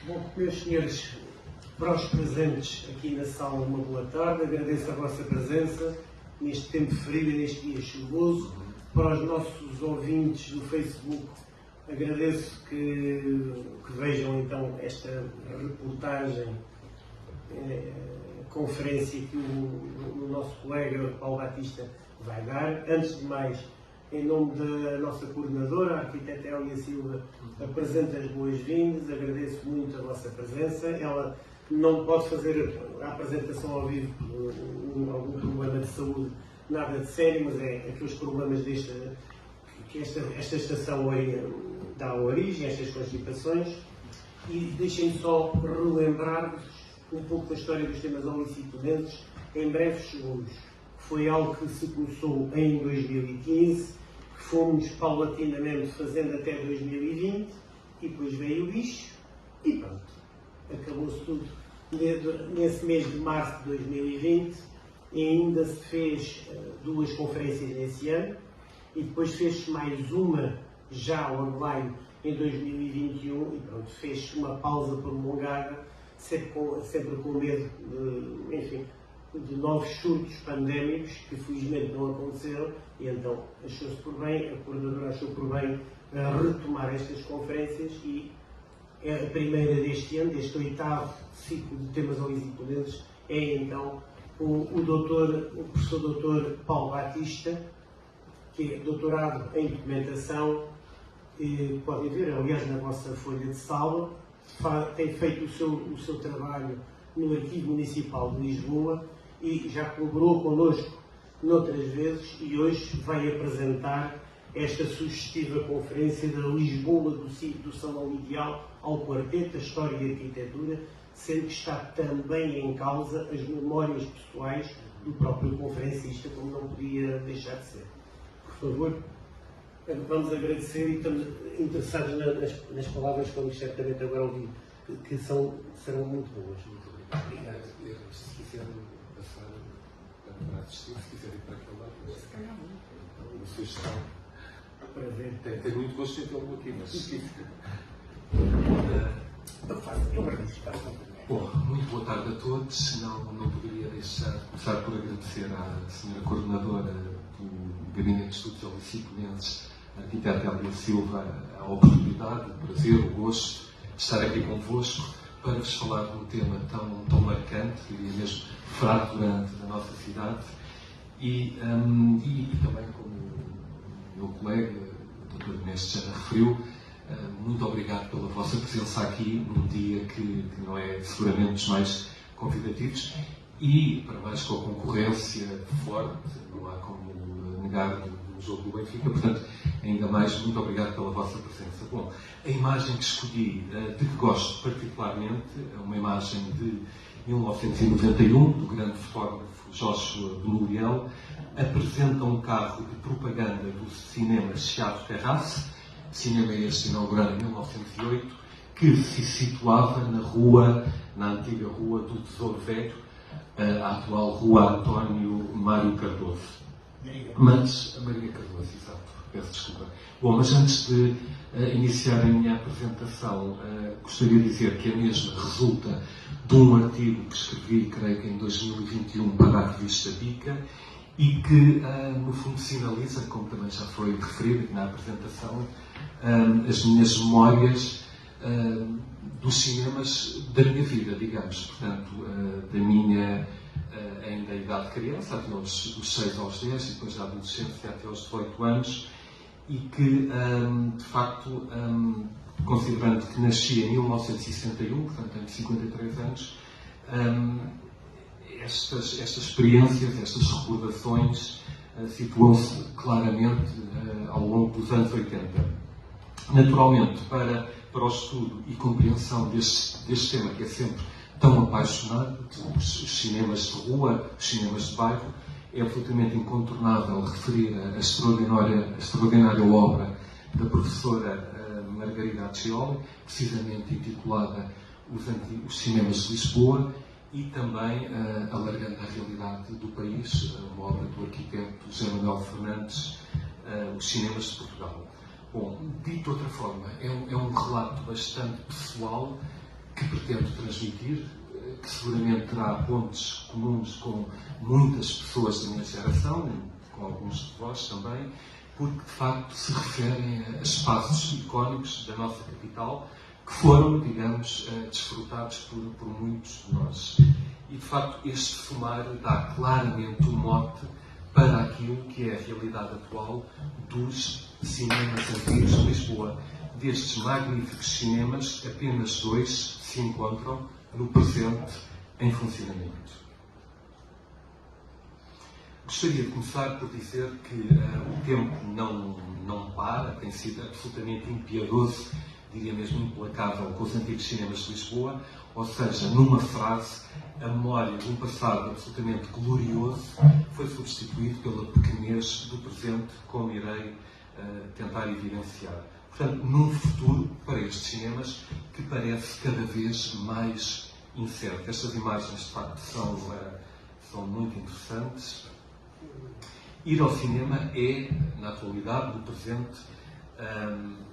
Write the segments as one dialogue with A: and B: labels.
A: Bom, meus senhores, para os presentes aqui na sala, uma boa tarde. Agradeço a vossa presença neste tempo frio e neste dia chuvoso. Para os nossos ouvintes do Facebook, agradeço que vejam então esta reportagem, conferência que o nosso colega Paulo Batista vai dar. Antes de mais, em nome da nossa coordenadora, a arquiteta Hélia Silva, apresento as boas-vindas, agradeço muito a vossa presença. Ela não pode fazer a apresentação ao vivo por algum problema de saúde, nada de sério, mas é aqueles problemas que esta estação dá origem, estas constipações. E deixem-me só relembrar-vos um pouco da história dos temas olicitudentes em breves segundos. Foi algo que se começou em 2015, que fomos paulatinamente fazendo até 2020, e depois veio o bicho, e pronto, acabou-se tudo nesse mês de março de 2020, e ainda se fez 2 conferências nesse ano, e depois fez-se mais uma já online em 2021, e pronto, fez-se uma pausa prolongada, sempre com medo de novos surtos pandémicos, que felizmente não aconteceram, e então achou-se por bem, a coordenadora achou por bem retomar estas conferências, e é a primeira deste ano, deste 8º ciclo de temas olicitudentes, é então o professor doutor Paulo Batista, que é doutorado em documentação, podem ver, aliás, na vossa folha de sala, tem feito o seu trabalho no Arquivo Municipal de Lisboa e já colaborou connosco noutras vezes, e hoje vai apresentar esta sugestiva conferência da Lisboa do Salão Ideal ao Quarteto, a História e a Arquitetura, sendo que está também em causa as memórias pessoais do próprio conferencista, como não podia deixar de ser. Por favor, vamos agradecer, e estamos interessados nas palavras que vamos certamente agora ouvir, que serão muito boas. Muito obrigado.
B: Se quiserem passar para assistir, se quiserem ir para aquele lado, se calhar não. Uma sugestão.
A: Prazer.
B: Tenho muito gosto em tê-lo aqui, mas bom, muito boa tarde a todos. Não poderia deixar de começar por agradecer à senhora coordenadora do Gabinete de Estudos Olicitudentes, a arquiteta Hélia Silva, a oportunidade, o prazer, o gosto de estar aqui convosco para vos falar de um tema tão marcante, diria mesmo fraturante da nossa cidade, e também, como o meu colega, o Dr. Mestre, já referiu, muito obrigado pela vossa presença aqui num dia que não é seguramente dos mais convidativos, e para mais com a concorrência forte, não há como negar o jogo do Benfica, portanto, ainda mais, muito obrigado pela vossa presença. Bom, a imagem que escolhi, de que gosto particularmente, é uma imagem de 1991, do grande fotógrafo Joshua Blumenau, apresenta um carro de propaganda do cinema Chiado Terrace, cinema este inaugurado em 1908, que se situava na antiga rua do Tesouro Velho, a atual Rua António Mário Cardoso. Maria Cardoso, exato, peço desculpa. Bom, mas antes de iniciar a minha apresentação, gostaria de dizer que a mesma resulta de um artigo que escrevi, creio que em 2021, para a revista Bica, e que, no fundo, sinaliza, como também já foi referido na apresentação, as minhas memórias dos cinemas da minha vida, digamos, portanto, da minha ainda idade de criança, até dos 6 aos 10, e depois da adolescência até aos 18 anos, e que, de facto, considerando que nasci em 1961, portanto tenho 53 anos, estas experiências, estas recordações situam-se claramente ao longo dos anos 80. Naturalmente, para o estudo e compreensão deste tema, que é sempre tão apaixonante, os cinemas de rua, os cinemas de bairro, é absolutamente incontornável referir a extraordinária obra da professora Margarida Accioli, precisamente intitulada Os Cinemas de Lisboa, e também, alargando a realidade do país, uma obra do arquiteto José Manuel Fernandes, Os Cinemas de Portugal. Bom, dito de outra forma, é um relato bastante pessoal que pretendo transmitir, que seguramente terá pontos comuns com muitas pessoas da minha geração, com alguns de vós também, porque de facto se referem a espaços icónicos da nossa capital que foram, digamos, desfrutados por muitos de nós. E de facto este sumário dá claramente um mote para aquilo que é a realidade atual dos cinemas antigos de Lisboa. Destes magníficos cinemas, apenas 2 se encontram no presente em funcionamento. Gostaria de começar por dizer que o tempo não para, tem sido absolutamente impiedoso, diria mesmo implacável, com os antigos cinemas de Lisboa, ou seja, numa frase, a memória de um passado absolutamente glorioso foi substituído pela pequenez do presente, como irei tentar evidenciar. Portanto, num futuro para estes cinemas que parece cada vez mais incerto. Estas imagens, de facto, são muito interessantes. Ir ao cinema é, na atualidade, no presente,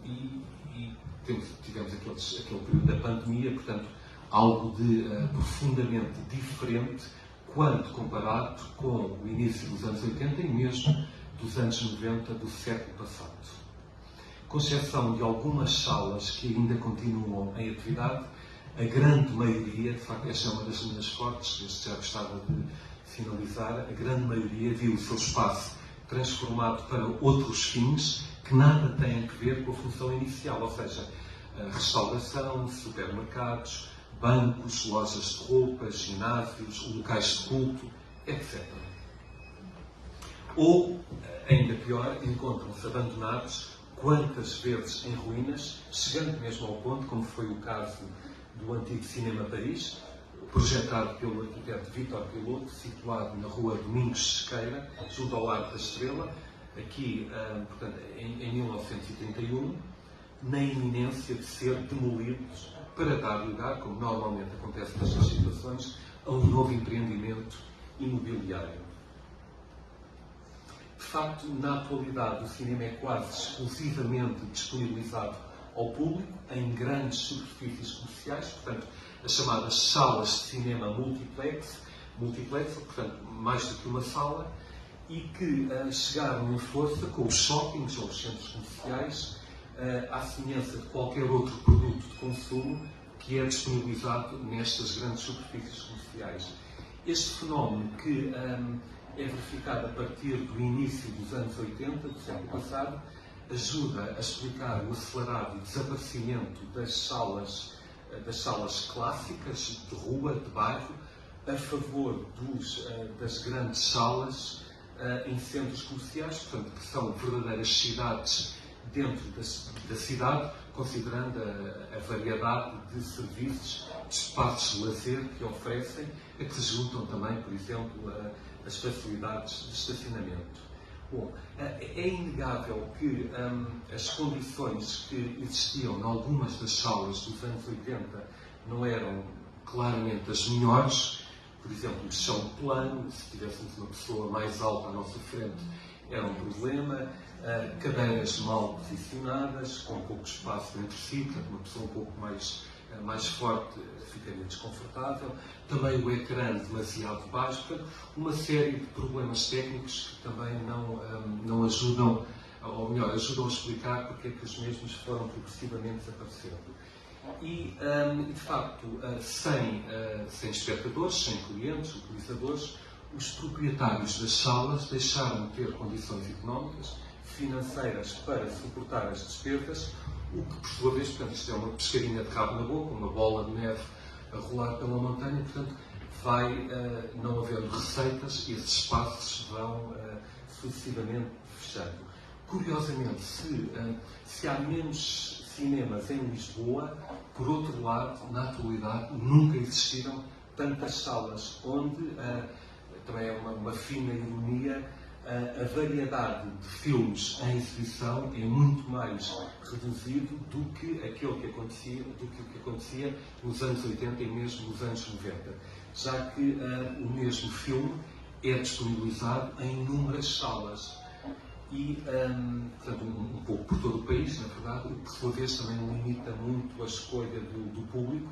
B: e tivemos aquele período da pandemia, portanto, algo de profundamente diferente quando comparado com o início dos anos 80 e mesmo dos anos 90 do século passado. Com exceção de algumas salas que ainda continuam em atividade, a grande maioria, de facto, esta é uma das linhas fortes, este já gostava de finalizar, a grande maioria viu o seu espaço transformado para outros fins que nada têm a ver com a função inicial, ou seja, restauração, supermercados, bancos, lojas de roupas, ginásios, locais de culto, etc. Ou, ainda pior, encontram-se abandonados, quantas vezes em ruínas, chegando mesmo ao ponto, como foi o caso do antigo Cinema Paris, projetado pelo arquiteto Vítor Piloto, situado na rua Domingos Sequeira, junto ao Largo da Estrela, aqui, portanto, em 1931, na iminência de ser demolidos para dar lugar, como normalmente acontece nestas situações, a um novo empreendimento imobiliário. De facto, na atualidade, o cinema é quase exclusivamente disponibilizado ao público em grandes superfícies comerciais, portanto, as chamadas salas de cinema multiplex, portanto, mais do que uma sala, e que chegaram em força com os shoppings ou os centros comerciais, à semelhança de qualquer outro produto de consumo que é disponibilizado nestas grandes superfícies comerciais. Este fenómeno que é verificado a partir do início dos anos 80, do século passado, ajuda a explicar o acelerado desaparecimento das salas clássicas de rua, de bairro, a favor das grandes salas em centros comerciais, portanto, que são verdadeiras cidades dentro da cidade, considerando a variedade de serviços, de espaços de lazer que oferecem, a que se juntam também, por exemplo, as facilidades de estacionamento. Bom, é inegável que as condições que existiam em algumas das salas dos anos 80 não eram claramente as melhores. Por exemplo, o chão plano, se tivéssemos uma pessoa mais alta à nossa frente, era um problema. Cadeiras mal posicionadas, com pouco espaço entre si, portanto, uma pessoa um pouco mais forte ficaria desconfortável. Também o ecrã demasiado baixo, portanto, uma série de problemas técnicos que também não ajudam, ou melhor, ajudam a explicar porque é que os mesmos foram progressivamente desaparecendo. E, de facto, sem espectadores, sem clientes, utilizadores, os proprietários das salas deixaram de ter condições económicas, financeiras para suportar as despesas, o que, por sua vez, portanto, isto é uma pescadinha de rabo na boca, uma bola de neve a rolar pela montanha, portanto, vai não havendo receitas e esses espaços vão sucessivamente fechando. Curiosamente, se há menos cinemas em Lisboa, por outro lado, na atualidade, nunca existiram tantas salas, onde, também é uma fina ironia, a variedade de filmes em exibição é muito mais reduzido do que aquilo que acontecia nos anos 80 e mesmo nos anos 90, já que o mesmo filme é disponibilizado em inúmeras salas e, portanto, um pouco por todo o país, na verdade, o que por sua vez também limita muito a escolha do público,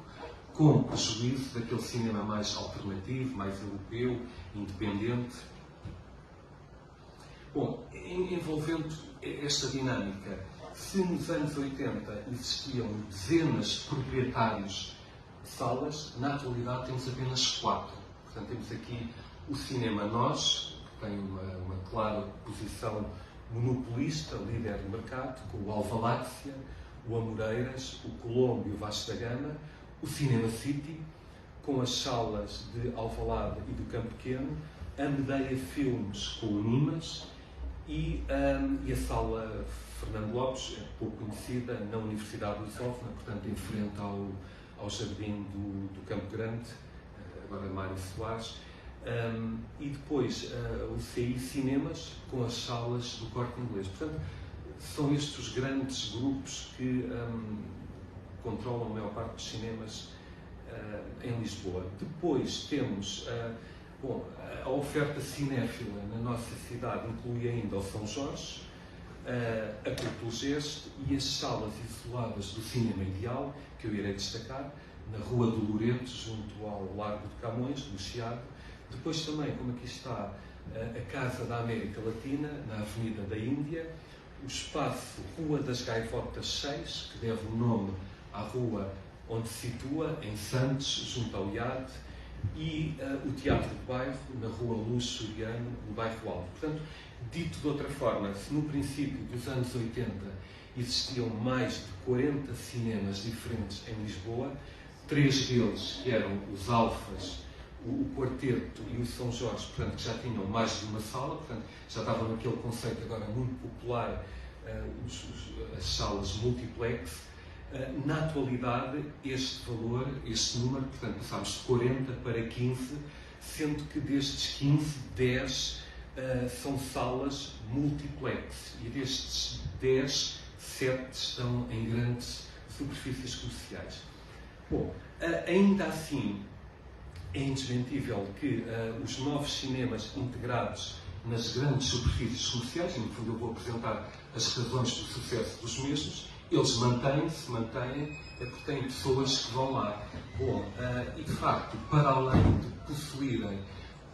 B: com prejuízo daquele cinema mais alternativo, mais europeu, independente. Bom, envolvendo esta dinâmica, se nos anos 80 existiam dezenas de proprietários de salas, na atualidade temos apenas 4. Portanto, temos aqui o Cinema Nós, que tem uma clara posição monopolista, líder de mercado, com o Alvaláxia, o Amoreiras, o Colombo e o Vasco da Gama, o Cinema City, com as salas de Alvalade e do Campo Pequeno, a Medeia Filmes com o Nimas e a sala Fernando Lopes, pouco conhecida, na Universidade de Lusófona, portanto, em frente ao jardim do Campo Grande, agora Mário Soares, e depois o CI Cinemas com as salas do Corte Inglês. Portanto, são estes os grandes grupos que controlam a maior parte dos cinemas em Lisboa. Depois temos a oferta cinéfila na nossa cidade, inclui ainda o São Jorge, a Culturgeste e as salas isoladas do Cinema Ideal, que eu irei destacar, na Rua do Loreto, junto ao Largo de Camões, no Chiado. Depois também, como aqui está, a Casa da América Latina, na Avenida da Índia, o espaço Rua das Gaivotas 6, que deve o nome à rua onde se situa, em Santos, junto ao IAD, e o Teatro de Bairro, na Rua Luz Soriano, no Bairro Alto. Portanto, dito de outra forma, se no princípio dos anos 80 existiam mais de 40 cinemas diferentes em Lisboa, 3 deles, que eram os Alfas, o Quarteto e o São Jorge, portanto, já tinham mais de uma sala, portanto, já estavam naquele conceito agora muito popular, as salas multiplex. Na atualidade, este valor, este número, portanto, passámos de 40 para 15, sendo que destes 15, 10 são salas multiplex e destes 10, 7 estão em grandes superfícies comerciais. Bom, ainda assim, é indesmentível que os novos cinemas integrados nas grandes superfícies comerciais, e no fundo eu vou apresentar as razões do sucesso dos mesmos, eles mantêm, é porque têm pessoas que vão lá. Bom, e de facto, para além de possuírem,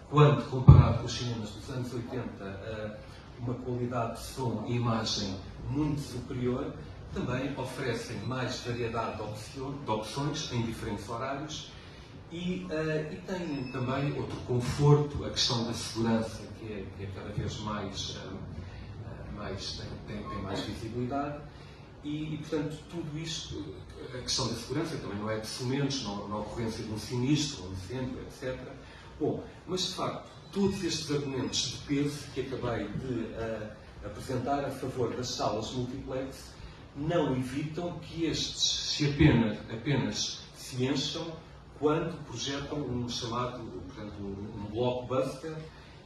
B: quando comparado com os cinemas dos anos 80, uma qualidade de som e imagem muito superior, também oferecem mais variedade de opções em diferentes horários e têm também outro conforto, a questão da segurança, que é cada vez mais tem mais visibilidade. E, portanto, tudo isto, a questão da segurança também não é de somente na ocorrência de um sinistro, um incêndio, etc. Bom, mas de facto, todos estes argumentos de peso que acabei de apresentar a favor das salas multiplex não evitam que estes se apenas se encham quando projetam um chamado, portanto, um blockbuster,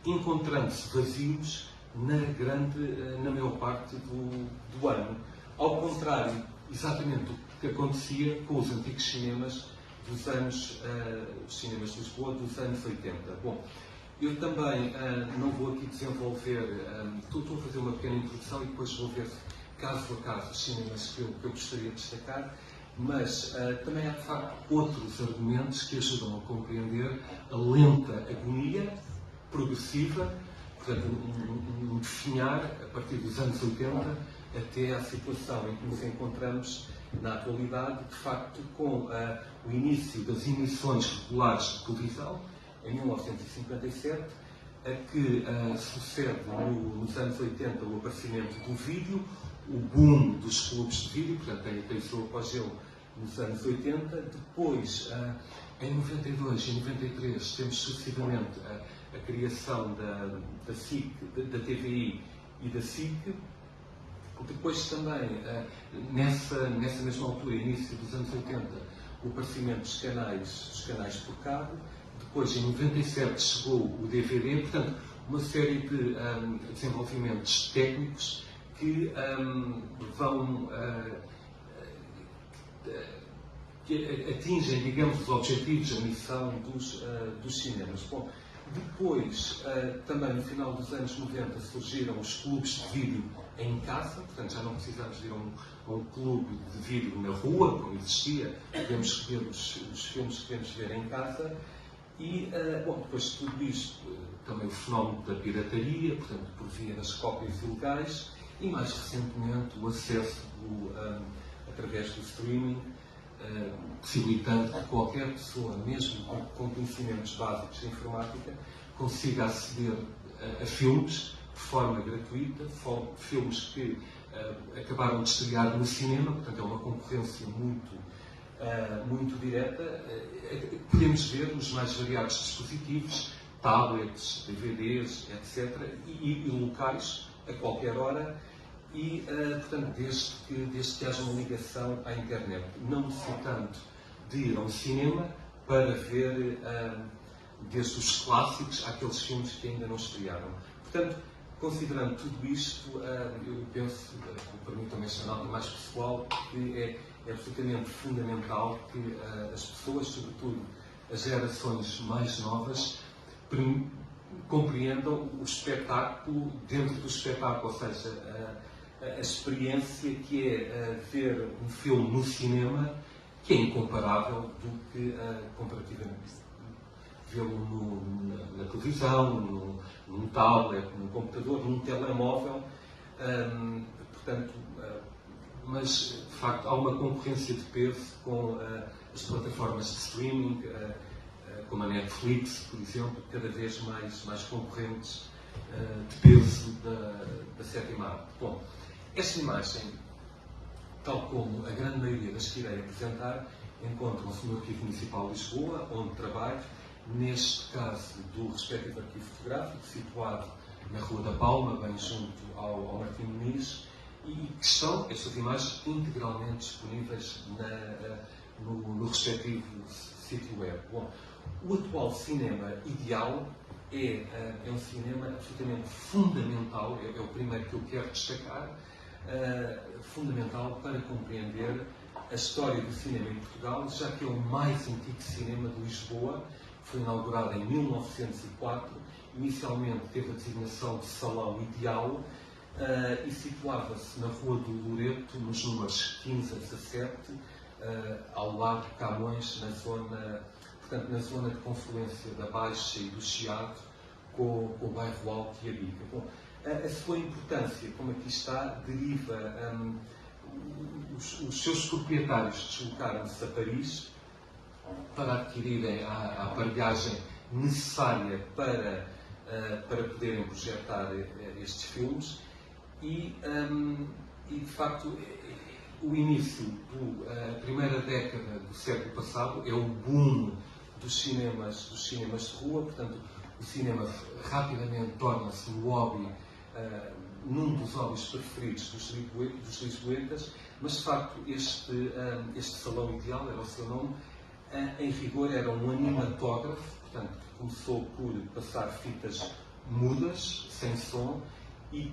B: encontrando-se vazios na maior parte do ano. Ao contrário, exatamente o que acontecia com os antigos cinemas os cinemas de Lisboa dos anos 80. Bom, eu também não vou aqui desenvolver, estou a fazer uma pequena introdução e depois vou ver caso a caso os cinemas que eu gostaria de destacar, mas também há de facto outros argumentos que ajudam a compreender a lenta agonia progressiva, portanto um definhar a partir dos anos 80 até à situação em que nos encontramos na atualidade, de facto, com o início das emissões regulares de televisão, em 1957, a que sucede nos anos 80 o aparecimento do vídeo, o boom dos clubes de vídeo, portanto, tem o seu apogeu nos anos 80. Depois, em 92 e 93, temos sucessivamente a criação da SIC, da TVI e da SIC. Depois também, nessa mesma altura, início dos anos 80, o aparecimento dos canais por cabo. Depois, em 97, chegou o DVD. Portanto, uma série de desenvolvimentos técnicos que que atingem, digamos, os objetivos, a missão dos cinemas. Bom, Depois, também no final dos anos 90, surgiram os clubes de vídeo em casa, portanto já não precisamos de ir a um clube de vídeo na rua, como existia, podemos ver os filmes que queremos ver em casa. E, bom, depois de tudo isto, também o fenómeno da pirataria, portanto, por via das cópias ilegais, e mais recentemente o acesso através do streaming, possibilitando que qualquer pessoa, mesmo com conhecimentos básicos de informática, consiga aceder a filmes de forma gratuita, filmes que acabaram de estrear no cinema, portanto é uma concorrência muito direta. Podemos ver nos mais variados dispositivos, tablets, DVDs, etc., e locais, a qualquer hora, e, portanto, desde que haja uma ligação à internet, não necessitando de ir a um cinema para ver desde os clássicos àqueles filmes que ainda não estrearam. Portanto, considerando tudo isto, eu penso, permito mencionar algo mais pessoal, que é absolutamente fundamental que as pessoas, sobretudo as gerações mais novas, compreendam o espetáculo dentro do espetáculo, ou seja, a experiência que é ver um filme no cinema, que é incomparável do que comparativamente vê-lo na televisão, num tablet, num computador, num telemóvel. Portanto, mas de facto há uma concorrência de peso com as plataformas de streaming, como a Netflix, por exemplo, cada vez mais concorrentes de peso da sétima arte. Bom, esta imagem, tal como a grande maioria das que irei apresentar, encontram-se no Arquivo Municipal de Lisboa, onde trabalho, neste caso do respectivo arquivo fotográfico, situado na Rua da Palma, bem junto ao Martim Muniz, e que estão, estas imagens, integralmente disponíveis no respectivo sítio web. Bom, o atual cinema ideal é um cinema absolutamente fundamental, é o primeiro que eu quero destacar, fundamental para compreender a história do cinema em Portugal, já que é o mais antigo cinema de Lisboa. Foi inaugurado em 1904, inicialmente teve a designação de Salão Ideal e situava-se na Rua do Loreto, nos números 15 a 17, ao lado de Camões, portanto, na zona de confluência da Baixa e do Chiado com o bairro Alto e a Bica. Bom, a sua importância, como aqui está, deriva. Os seus proprietários deslocaram-se a Paris para adquirirem a aparelhagem necessária para poderem projetar estes filmes e de facto, o início da primeira década do século passado é o boom dos cinemas de rua, portanto, o cinema rapidamente torna-se um hobby, num dos hobbies preferidos dos lisboetas, mas de facto este Salão Ideal, era o seu nome, em rigor era um animatógrafo, portanto, que começou por passar fitas mudas, sem som, e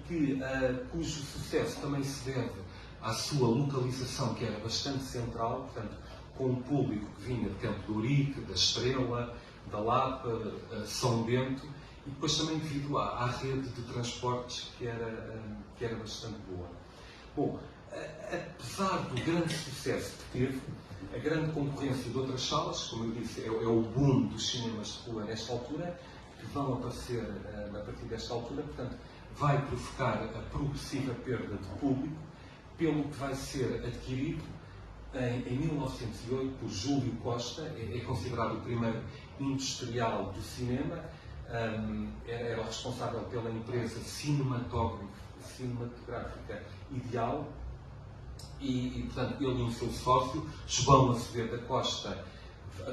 B: cujo sucesso também se deve à sua localização, que era bastante central, portanto, com um público que vinha de Campo de Ourique, da Estrela, da Lapa, São Bento, e depois também devido à rede de transportes que era bastante boa. Bom, apesar do grande sucesso que teve, a grande concorrência de outras salas, como eu disse, é o boom dos cinemas de rua nesta altura, que vão aparecer a partir desta altura, portanto, vai provocar a progressiva perda de público, pelo que vai ser adquirido em 1908 por Júlio Costa, é considerado o primeiro industrial do cinema, era o responsável pela empresa cinematográfica Ideal, e portanto, ele e o seu sócio, João Azevedo da Costa,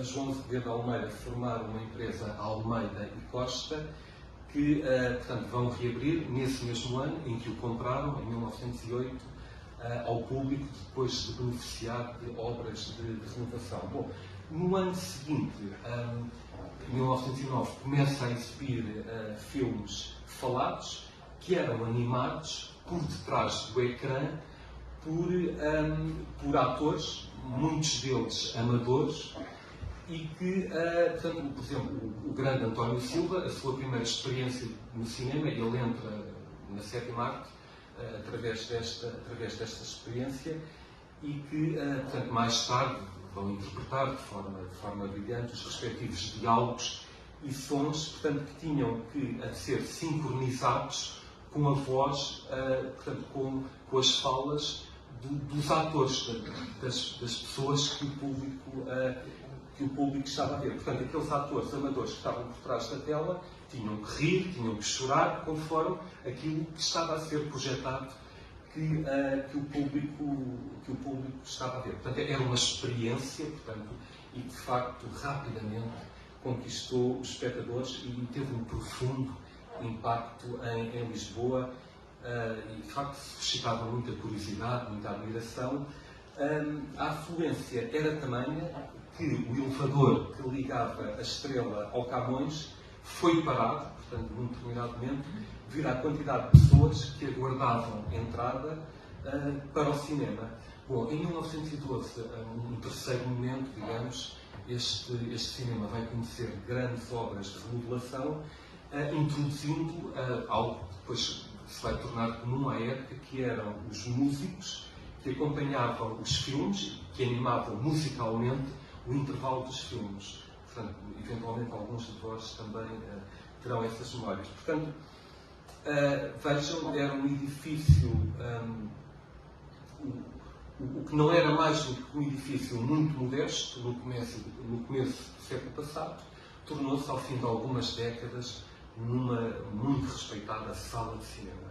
B: João Azevedo Almeida, formaram uma empresa Almeida e Costa, que portanto, vão reabrir nesse mesmo ano em que o compraram, em 1908, ao público, depois de beneficiar de obras de renovação. Bom, no ano seguinte, em 1909, começa a exibir filmes falados, que eram animados por detrás do ecrã por atores, muitos deles amadores, e que, portanto, por exemplo, o grande António Silva, a sua primeira experiência no cinema, ele entra na sétima arte através desta experiência e que, portanto, mais tarde vão interpretar de forma brilhante os respectivos diálogos e sons, portanto, que tinham que ser sincronizados com a voz, portanto, com as falas dos atores, das pessoas que o público estava a ver. Portanto, aqueles atores amadores que estavam por trás da tela tinham que rir, tinham que chorar, conforme aquilo que estava a ser projetado que o público estava a ver. Portanto, era uma experiência, portanto, e de facto, rapidamente conquistou os espectadores e teve um profundo impacto em Lisboa e, de facto, suscitava muita curiosidade, muita admiração. A afluência era tamanha que o elevador que ligava a Estrela ao Camões foi parado, portanto, num determinado momento, devido à quantidade de pessoas que aguardavam entrada para o cinema. Bom, em 1912, um terceiro momento, digamos, este cinema vai conhecer grandes obras de remodelação, introduzindo algo que depois se vai tornar comum à época, que eram os músicos que acompanhavam os filmes, que animavam musicalmente o intervalo dos filmes. Portanto, eventualmente alguns de vós também terão essas memórias. Portanto, vejam, era um edifício, o que não era mais do que um edifício muito modesto no começo do século passado, tornou-se, ao fim de algumas décadas, numa muito respeitada sala de cinema.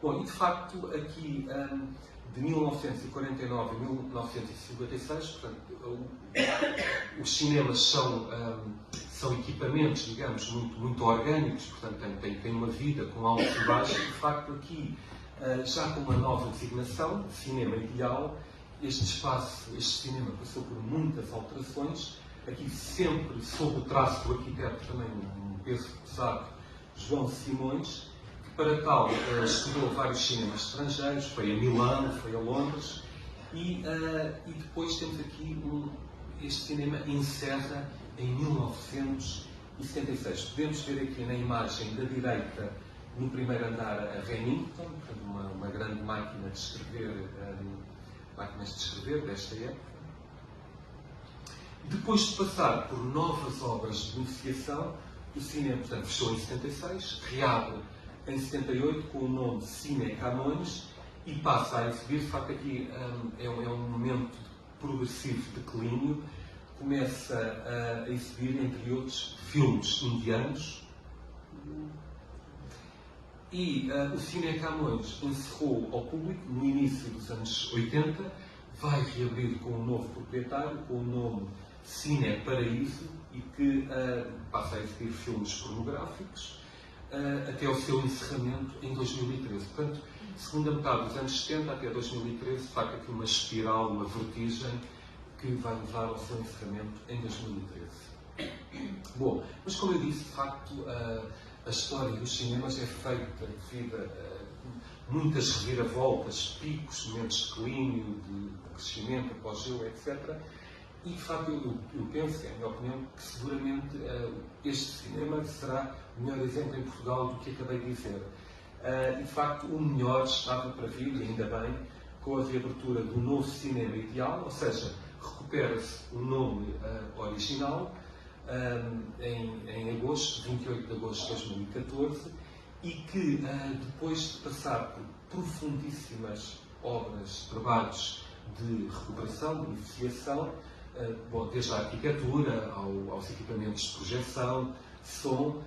B: Bom, e de facto, aqui, de 1949 a 1956, portanto, os cinemas são equipamentos, digamos, muito orgânicos, portanto, têm uma vida com altos e baixos. De facto, aqui, já com uma nova designação, cinema ideal, este espaço, este cinema passou por muitas alterações, aqui sempre sob o traço do arquiteto, também um peso pesado, João Simões, que para tal estudou vários cinemas estrangeiros, foi a Milão, foi a Londres, e depois temos aqui este cinema encerra em 1976. Podemos ver aqui na imagem da direita, no primeiro andar, a Remington, uma grande máquina de escrever, máquinas de escrever desta época. Depois de passar por novas obras de beneficiação, o cinema, portanto, fechou em 76, reabre em 78 com o nome Cine Camões e passa a exibir. De facto, aqui é um momento de progressivo declínio. Começa a exibir, entre outros, filmes indianos. E o Cine Camões encerrou ao público no início dos anos 80, vai reabrir com um novo proprietário, com o nome Cine Paraíso, e que passa a exibir filmes pornográficos até ao seu encerramento em 2013. Portanto, segunda metade dos anos 70 até 2013, de facto, aqui uma espiral, uma vertigem, que vai levar ao seu encerramento em 2013. Bom, mas como eu disse, de facto, a história dos cinemas é feita devido a muitas reviravoltas, picos, momentos de declínio, de crescimento, apogeu, etc. E, de facto, eu penso, é a minha opinião, que seguramente este cinema será o melhor exemplo em Portugal do que acabei de dizer. E, de facto, o melhor estava para vir, e ainda bem, com a reabertura do novo cinema ideal, ou seja, recupera-se o nome original em agosto, 28 de agosto de 2014, e que, depois de passar por profundíssimas obras, trabalhos de recuperação, de beneficiação, desde a arquitetura aos equipamentos de projeção, som,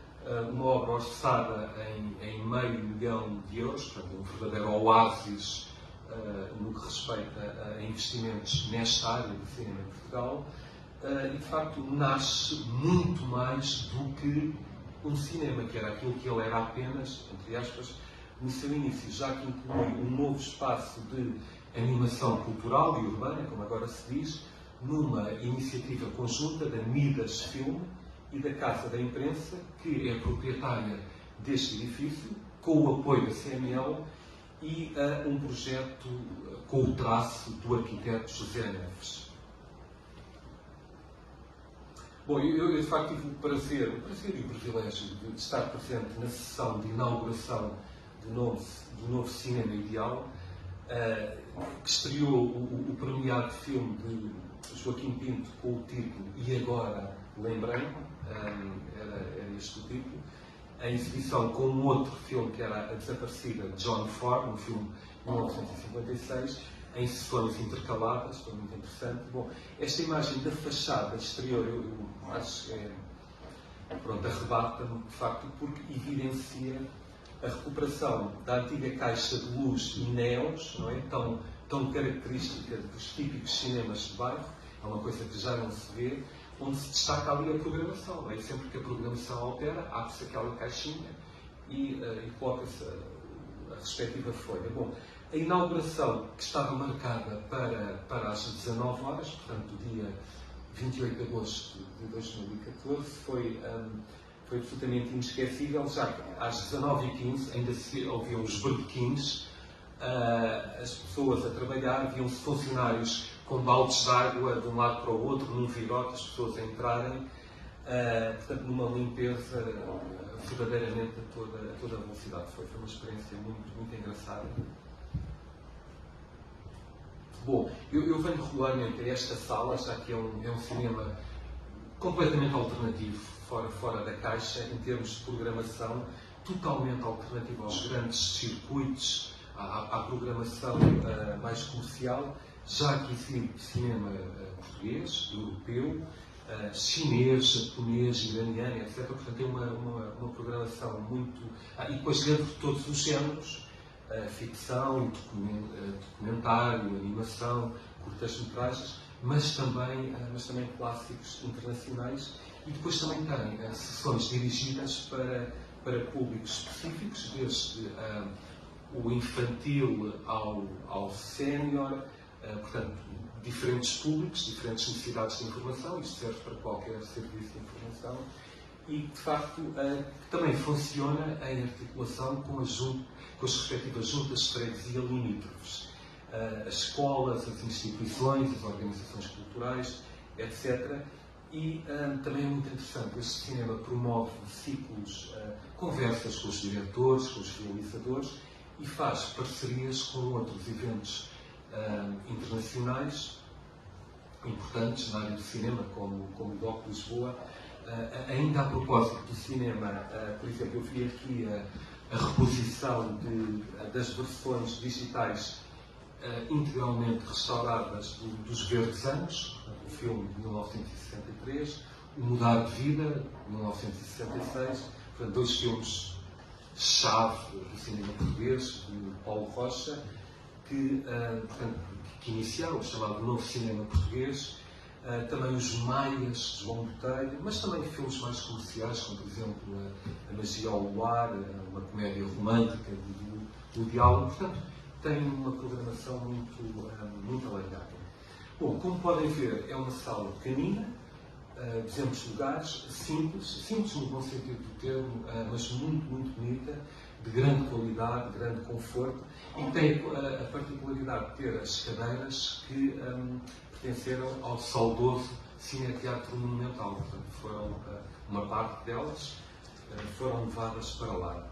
B: uma obra orçada em $500 mil, portanto, um verdadeiro oásis no que respeita a investimentos nesta área do cinema em Portugal, e de facto nasce muito mais do que um cinema, que era aquilo que ele era apenas, entre aspas, no seu início, já que inclui um novo espaço de animação cultural e urbana, como agora se diz, numa iniciativa conjunta da Midas Film e da Casa da Imprensa, que é proprietária deste edifício, com o apoio da CML e um projeto com o traço do arquiteto José Neves. Bom, eu de facto tive o prazer e o privilégio de estar presente na sessão de inauguração do novo Cinema Ideal, que estreou o premiado filme de Joaquim Pinto com o título E Agora Lembrei-me, era este o título, a exibição com um outro filme que era A Desaparecida de John Ford, um filme de 1956, em sessões intercaladas, foi muito interessante. Bom, esta imagem da fachada exterior, eu acho que arrebata-me, de facto, porque evidencia a recuperação da antiga caixa de luz e néons, não é? Tão característica dos típicos cinemas de bairro, é uma coisa que já não se vê, onde se destaca ali a programação, não é? E sempre que a programação altera, abre-se aquela caixinha e coloca-se a respectiva folha. Bom, a inauguração, que estava marcada para as 19 horas, portanto, do dia 28 de agosto de 2014, foi absolutamente inesquecível, já que às 19h15 ainda se ouviam os berbequins, as pessoas a trabalhar, viam-se funcionários com baldes de água de um lado para o outro, num virote, as pessoas a entrarem, portanto, numa limpeza verdadeiramente a toda a velocidade. Foi uma experiência muito, muito engraçada. Bom, eu venho regularmente a esta sala, já que é um cinema completamente alternativo, fora da caixa, em termos de programação, totalmente alternativo aos grandes circuitos, à programação mais comercial. Já aqui exibe cinema português, europeu, chinês, japonês, iraniano, etc. Portanto, tem uma programação muito... e depois dentro de todos os géneros, ficção, documentário, animação, curtas-metragens, mas também clássicos internacionais. E depois também tem sessões dirigidas para públicos específicos, desde o infantil ao sénior, portanto, diferentes públicos, diferentes necessidades de informação. Isto serve para qualquer serviço de informação. E, de facto, também funciona em articulação com as respectivas juntas de freguesia limítrofes. As escolas, as instituições, as organizações culturais, etc. E também é muito interessante, este cinema promove ciclos, conversas com os diretores, com os realizadores e faz parcerias com outros eventos internacionais importantes na área do cinema, como o DOC Lisboa. Ainda a propósito do cinema, por exemplo, eu vi aqui a reposição das versões digitais integralmente restauradas dos Verdes Anos, o filme de 1963, O Mudar de Vida, de 1966, portanto, dois filmes-chave do cinema português, de Paulo Rocha, que iniciaram o chamado Novo Cinema Português. Também os Maias, de João Botelho, mas também filmes mais comerciais, como por exemplo A Magia ao Luar, uma comédia romântica do Diálogo. Portanto, tem uma programação muito alargada. Bom, como podem ver, é uma sala pequenina, 200 lugares, simples no bom sentido do termo, mas muito, muito bonita, de grande qualidade, de grande conforto, e tem a particularidade de ter as cadeiras que pertenceram ao saudoso Cineteatro Monumental. Portanto, uma parte delas foram levadas para lá.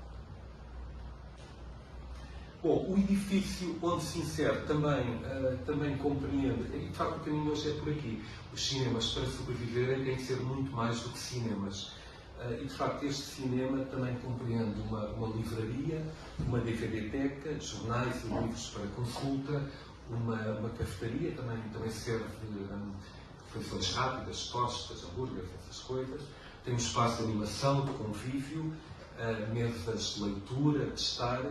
B: Bom, o edifício onde se insere também compreende, e de facto o caminho hoje é por aqui, os cinemas para sobreviverem têm que ser muito mais do que cinemas. E de facto este cinema também compreende uma livraria, uma DVD-teca, jornais e livros para consulta, uma cafetaria, também serve refeições rápidas, tostas, hambúrgueres, essas coisas. Tem um espaço de animação, de convívio, mesas de leitura, de estar.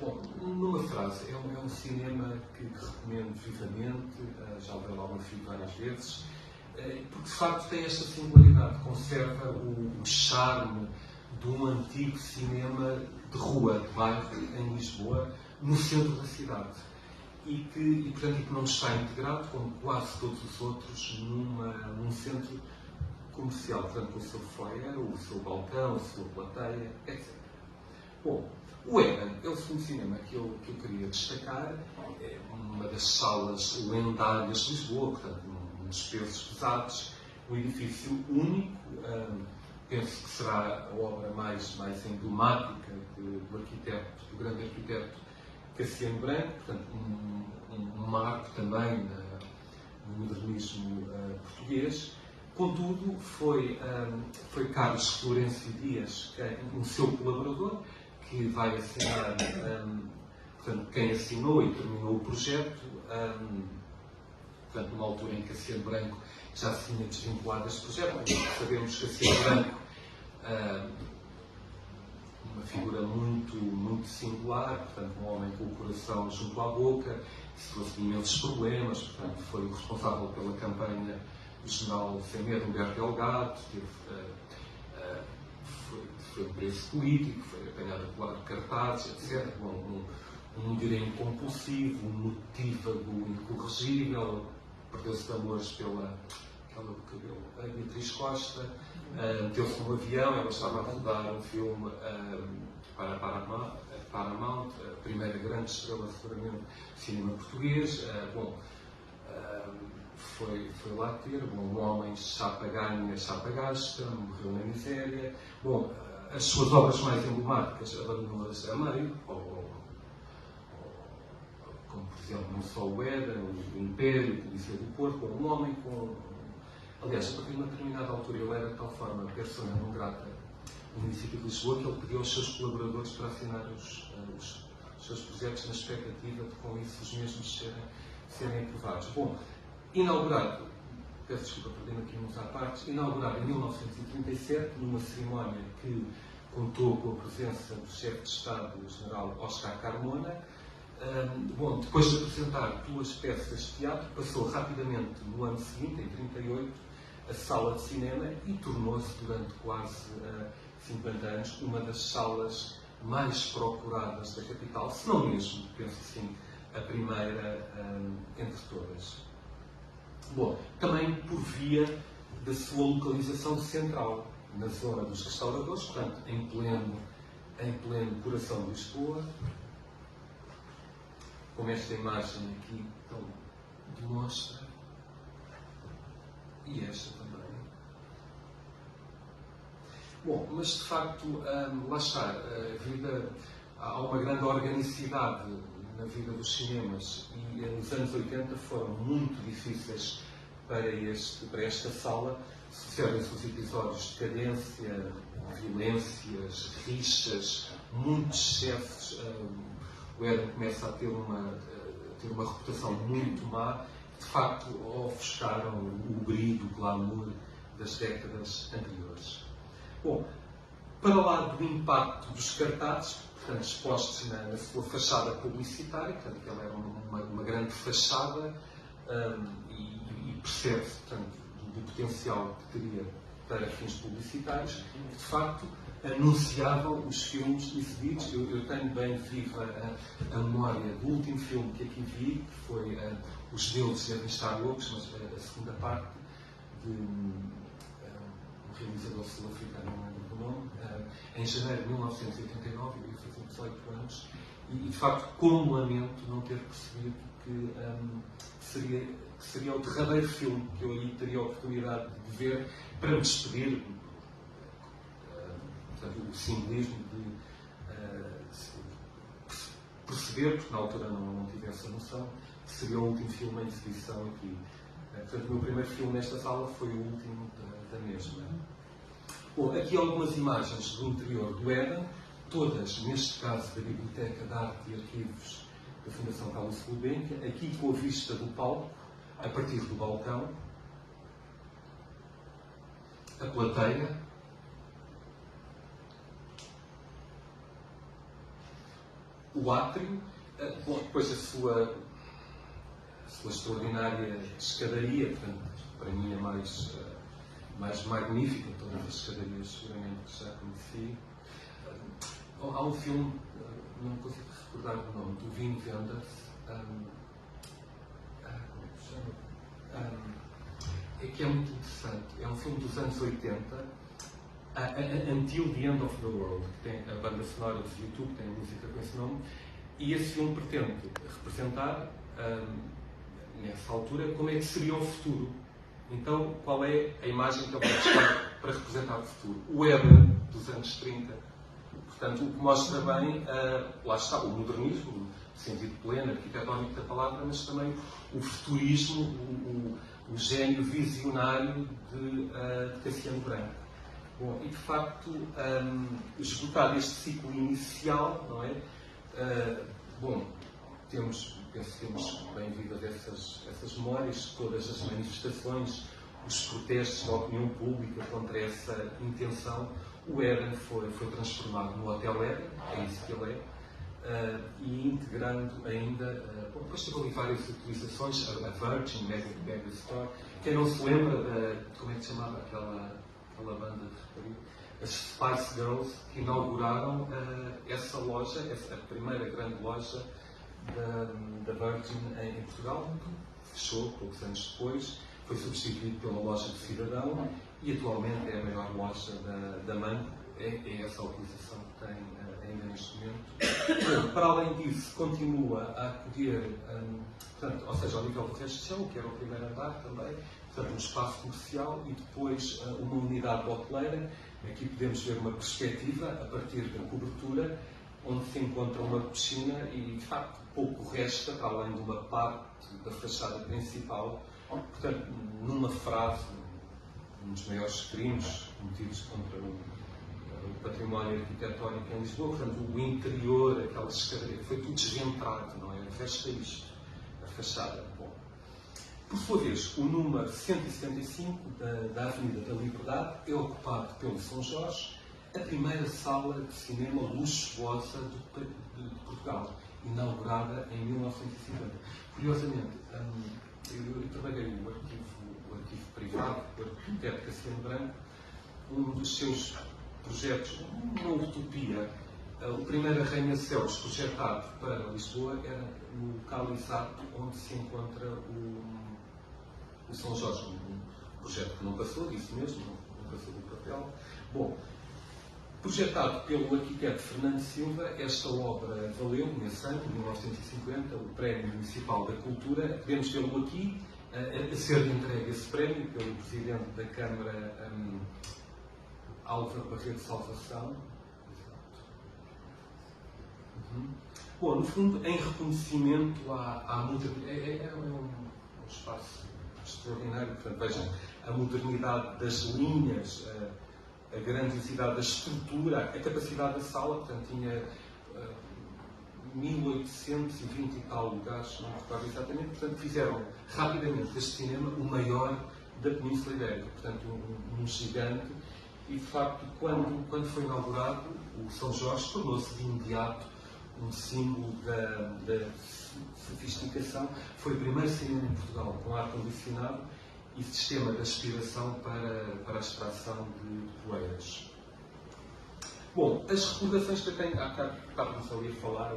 B: Bom, numa frase, é um cinema que recomendo vivamente, já levei lá o meu filho várias vezes, porque de facto tem esta singularidade, conserva o charme de um antigo cinema de rua, de bairro, em Lisboa, no centro da cidade. E portanto, que não está integrado, como quase todos os outros, num centro comercial, portanto, com o seu foyer, o seu balcão, a sua plateia, etc. Bom, o Egan é o segundo cinema que eu queria destacar, é uma das salas lendárias de Lisboa, portanto, um dos pesos pesados, um edifício único. Penso que será a obra mais emblemática do grande arquiteto Cassiano Branco, portanto, um marco também no modernismo português. Contudo, foi Carlos Florencio Dias, um seu colaborador, que vai assinar, portanto, quem assinou e terminou o projeto, portanto, numa altura em que Cassiano Branco já se tinha desvinculado deste projeto. Sabemos que Cassiano Branco, uma figura muito singular, portanto, um homem com o coração junto à boca, que se trouxe imensos problemas, portanto, foi o responsável pela campanha do general sem medo Humberto Delgado, foi preso político, foi apanhado a colar cartazes, etc. Um direi compulsivo, um notívago incorrigível, perdeu-se de amores pela a Beatriz Costa, meteu-se num avião, ela estava a rodar um filme para a Paramount, a primeira grande estrela seguramente do cinema português. Foi lá ter, um homem chapa ganha, chapa gasta, morreu na miséria. As suas obras mais emblemáticas abandonou-as a meio, como por exemplo não só o Éden, o Império, o Polícia do Porto, um homem com... Aliás, a partir de uma determinada altura ele era de tal forma persona não grata no município de Lisboa que ele pediu aos seus colaboradores para assinar os seus projetos na expectativa de com isso os mesmos serem aprovados. Inaugurado, peço desculpa, perdendo aqui uns à parte, inaugurado em 1937, numa cerimónia que contou com a presença do chefe de Estado, o general Oscar Carmona. Depois de apresentar 2 peças de teatro, passou rapidamente, no ano seguinte, em 1938, a sala de cinema e tornou-se, durante quase 50 anos, uma das salas mais procuradas da capital, se não mesmo, penso assim, a primeira entre todas. Também por via da sua localização central, na zona dos restauradores, portanto, em pleno coração de Lisboa, como esta imagem aqui demonstra, e esta também. Mas de facto, lá está, há uma grande organicidade na vida dos cinemas e nos anos 80 foram muito difíceis para esta sala. Sucedem-se os episódios de decadência, violências, rixas, muitos excessos. O Éden começa a ter uma reputação muito má, que de facto ofuscaram o brilho, o glamour das décadas anteriores. Para lá do impacto dos cartazes, portanto, expostos na sua fachada publicitária, portanto, que ela era uma grande fachada e percebe-se, portanto, do potencial que teria para fins publicitários, que de facto anunciavam os filmes exibidos. Eu tenho bem viva a memória do último filme que aqui vi, que foi Os Deuses Devem Estar Loucos, mas a segunda parte de um realizador sul-africano, não lembro do nome, em janeiro de 1989, eu ia fazer 18 anos, e de facto, como lamento não ter percebido que seria o derradeiro filme que eu aí teria a oportunidade de ver para me despedir. Portanto, o simbolismo de perceber, porque na altura não tive essa noção, que seria o último filme em exibição aqui. Portanto, o meu primeiro filme nesta sala foi o último da mesma. Aqui algumas imagens do interior do Éden, todas, neste caso, da Biblioteca de Arte e Arquivos da Fundação Carlos Gulbenkian, aqui com a vista do palco, a partir do balcão, a plateia, o átrio, depois a sua extraordinária escadaria, portanto, para mim é mais magnífica de todas as escadarias, seguramente, que já conheci. Há um filme, não consigo recordar o nome, do Wim Wenders, como é que se chama? Que é muito interessante. É um filme dos anos 80, Until the End of the World, que tem a banda sonora do YouTube, tem a música com esse nome, e esse filme pretende representar, nessa altura, como é que seria o futuro Então, qual é a imagem que ele vai buscar para representar o futuro? O Éden dos anos 30. Portanto, o que mostra bem, lá está, o modernismo, no sentido pleno, arquitetónico da palavra, mas também o futurismo, o gênio visionário de Cassiano Branco. Bom, e de facto, esgotado este ciclo inicial, não é? Bom, penso que temos bem vivas essas memórias, todas as manifestações, os protestos da opinião pública contra essa intenção. O Éden foi transformado no Hotel Éden, é isso que ele é, e integrando ainda, depois teve ali várias utilizações, a Virgin, Mega Store. Quem não se lembra, como é que se chamava aquela banda de as Spice Girls, que inauguraram essa loja, a primeira grande loja da Virgin em Portugal, que fechou poucos anos depois, foi substituído pela loja do Cidadão e atualmente é a maior loja da Mango. É essa a utilização que tem ainda neste momento. Para além disso, continua a acolher, portanto, ou seja, ao nível do resto de chão, que era o primeiro andar também, portanto, um espaço comercial e depois uma unidade hoteleira. Aqui podemos ver uma perspectiva a partir da cobertura, onde se encontra uma piscina e, de facto, pouco resta, para além de uma parte da fachada principal. Portanto, numa frase, um dos maiores crimes cometidos contra o património arquitetónico em Lisboa, portanto, o interior, aquelas escadarias, foi tudo desventrado, não é? Resta isto, a fachada. Bom. Por sua vez, o número 175 da Avenida da Liberdade é ocupado pelo São Jorge, a primeira sala de cinema luxuosa de Portugal, inaugurada em 1950. Curiosamente, eu trabalhei no arquivo privado, o arquiteto Cassiano Branco, um dos seus projetos, uma utopia. O primeiro arranha-céus projetado para Lisboa era no local exato onde se encontra o São Jorge. Um projeto que não passou, disso mesmo, não passou do papel. Bom, projetado pelo arquiteto Fernando Silva, esta obra valeu, nesse ano, em 1950, o Prémio Municipal da Cultura. Podemos vê-lo aqui, a ser entregue esse prémio pelo Presidente da Câmara, Álvaro Barreto Salvação. Bom, no fundo, em reconhecimento à modernidade, é um espaço extraordinário. Portanto, vejam, a modernidade das linhas, a grandiosidade da estrutura, a capacidade da sala, portanto, tinha 1820 e tal lugares, não me recordo exatamente, portanto, fizeram rapidamente deste cinema o maior da Península Ibérica, portanto, um gigante, e de facto, quando foi inaugurado, o São Jorge tornou-se de imediato um símbolo da sofisticação. Foi o primeiro cinema em Portugal com ar-condicionado e sistema de aspiração para a extração de poeiras. Bom, as recordações que eu tenho, estávamos ali a falar,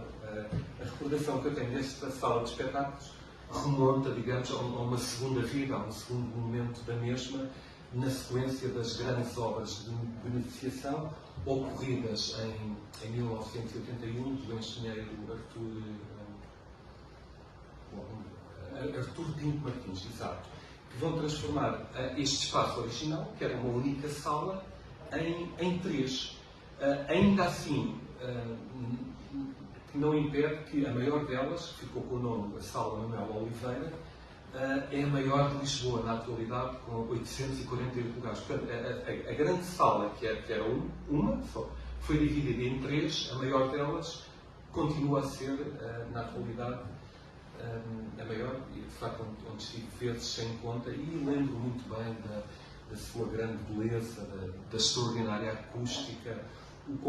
B: a recordação que eu tenho desta sala de espetáculos remonta, digamos, a uma segunda vida, a um segundo momento da mesma, na sequência das grandes obras de beneficiação ocorridas em 1981 do engenheiro Artur Pinto Martins, exato, que vão transformar este espaço original, que era uma única sala, em três. Ainda assim, não impede que a maior delas, que ficou com o nome a Sala Manuel Oliveira, é a maior de Lisboa, na atualidade, com 848 lugares. Portanto, a grande sala, que era uma só, foi dividida em três. A maior delas continua a ser, na atualidade, a maior, e de facto onde estive vezes sem conta, e lembro muito bem da sua grande beleza, da extraordinária acústica, o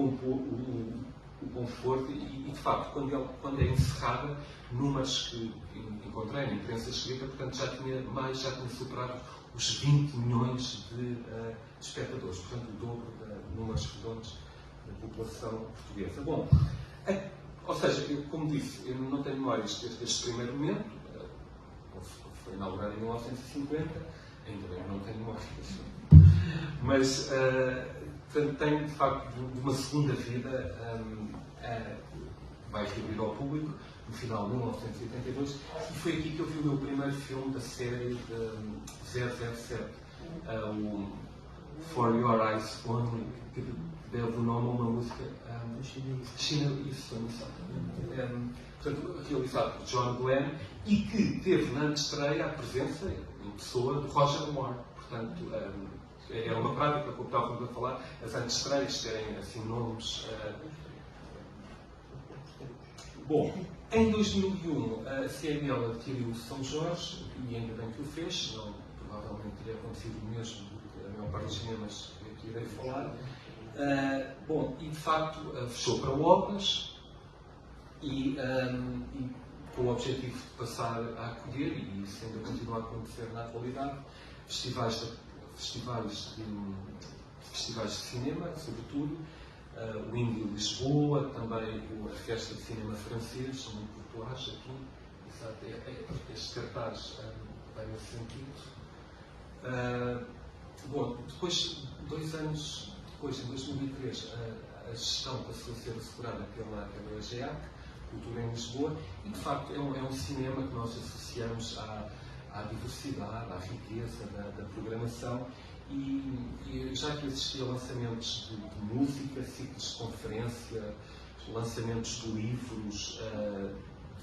B: conforto, e de facto, quando é encerrada, números que encontrei na imprensa escrita, portanto já tinha superado os 20 milhões de espectadores, portanto o dobro de números redondos da população portuguesa. Bom, ou seja, como disse, eu não tenho memórias deste primeiro momento, foi inaugurado em 1950, ainda bem, não tenho memórias, mas tenho de facto de uma segunda vida, vai reabrir ao público, no final de 1982, e foi aqui que eu vi o meu primeiro filme da série de 007, o For Your Eyes Only, que deve o nome a uma música China Eastern, portanto, realizado por John Glenn, e que teve na estreia a presença em pessoa de Roger Moore. Portanto, é uma prática, como estávamos a falar, as antestreias terem assim nomes. Bom, em 2001 a CML adquiriu o São Jorge, e ainda bem que o fez, senão provavelmente teria acontecido o mesmo do que a maior parte dos cinemas que irei falar. Bom, e de facto fechou para obras e com o objetivo de passar a acolher, e isso ainda continua a acontecer na atualidade, festivais de cinema, sobretudo, o Índio Lisboa, também a Festa de Cinema Francês, são muito populares aqui, estes cartazes vêm nesse sentido. Bom, depois, 2 anos depois, em 2003, a gestão passou a ser assegurada pela EGEAC, Cultura em Lisboa, e de facto é um cinema que nós associamos à diversidade, à riqueza da programação, e já que existia lançamentos de música, ciclos de conferência, lançamentos de livros,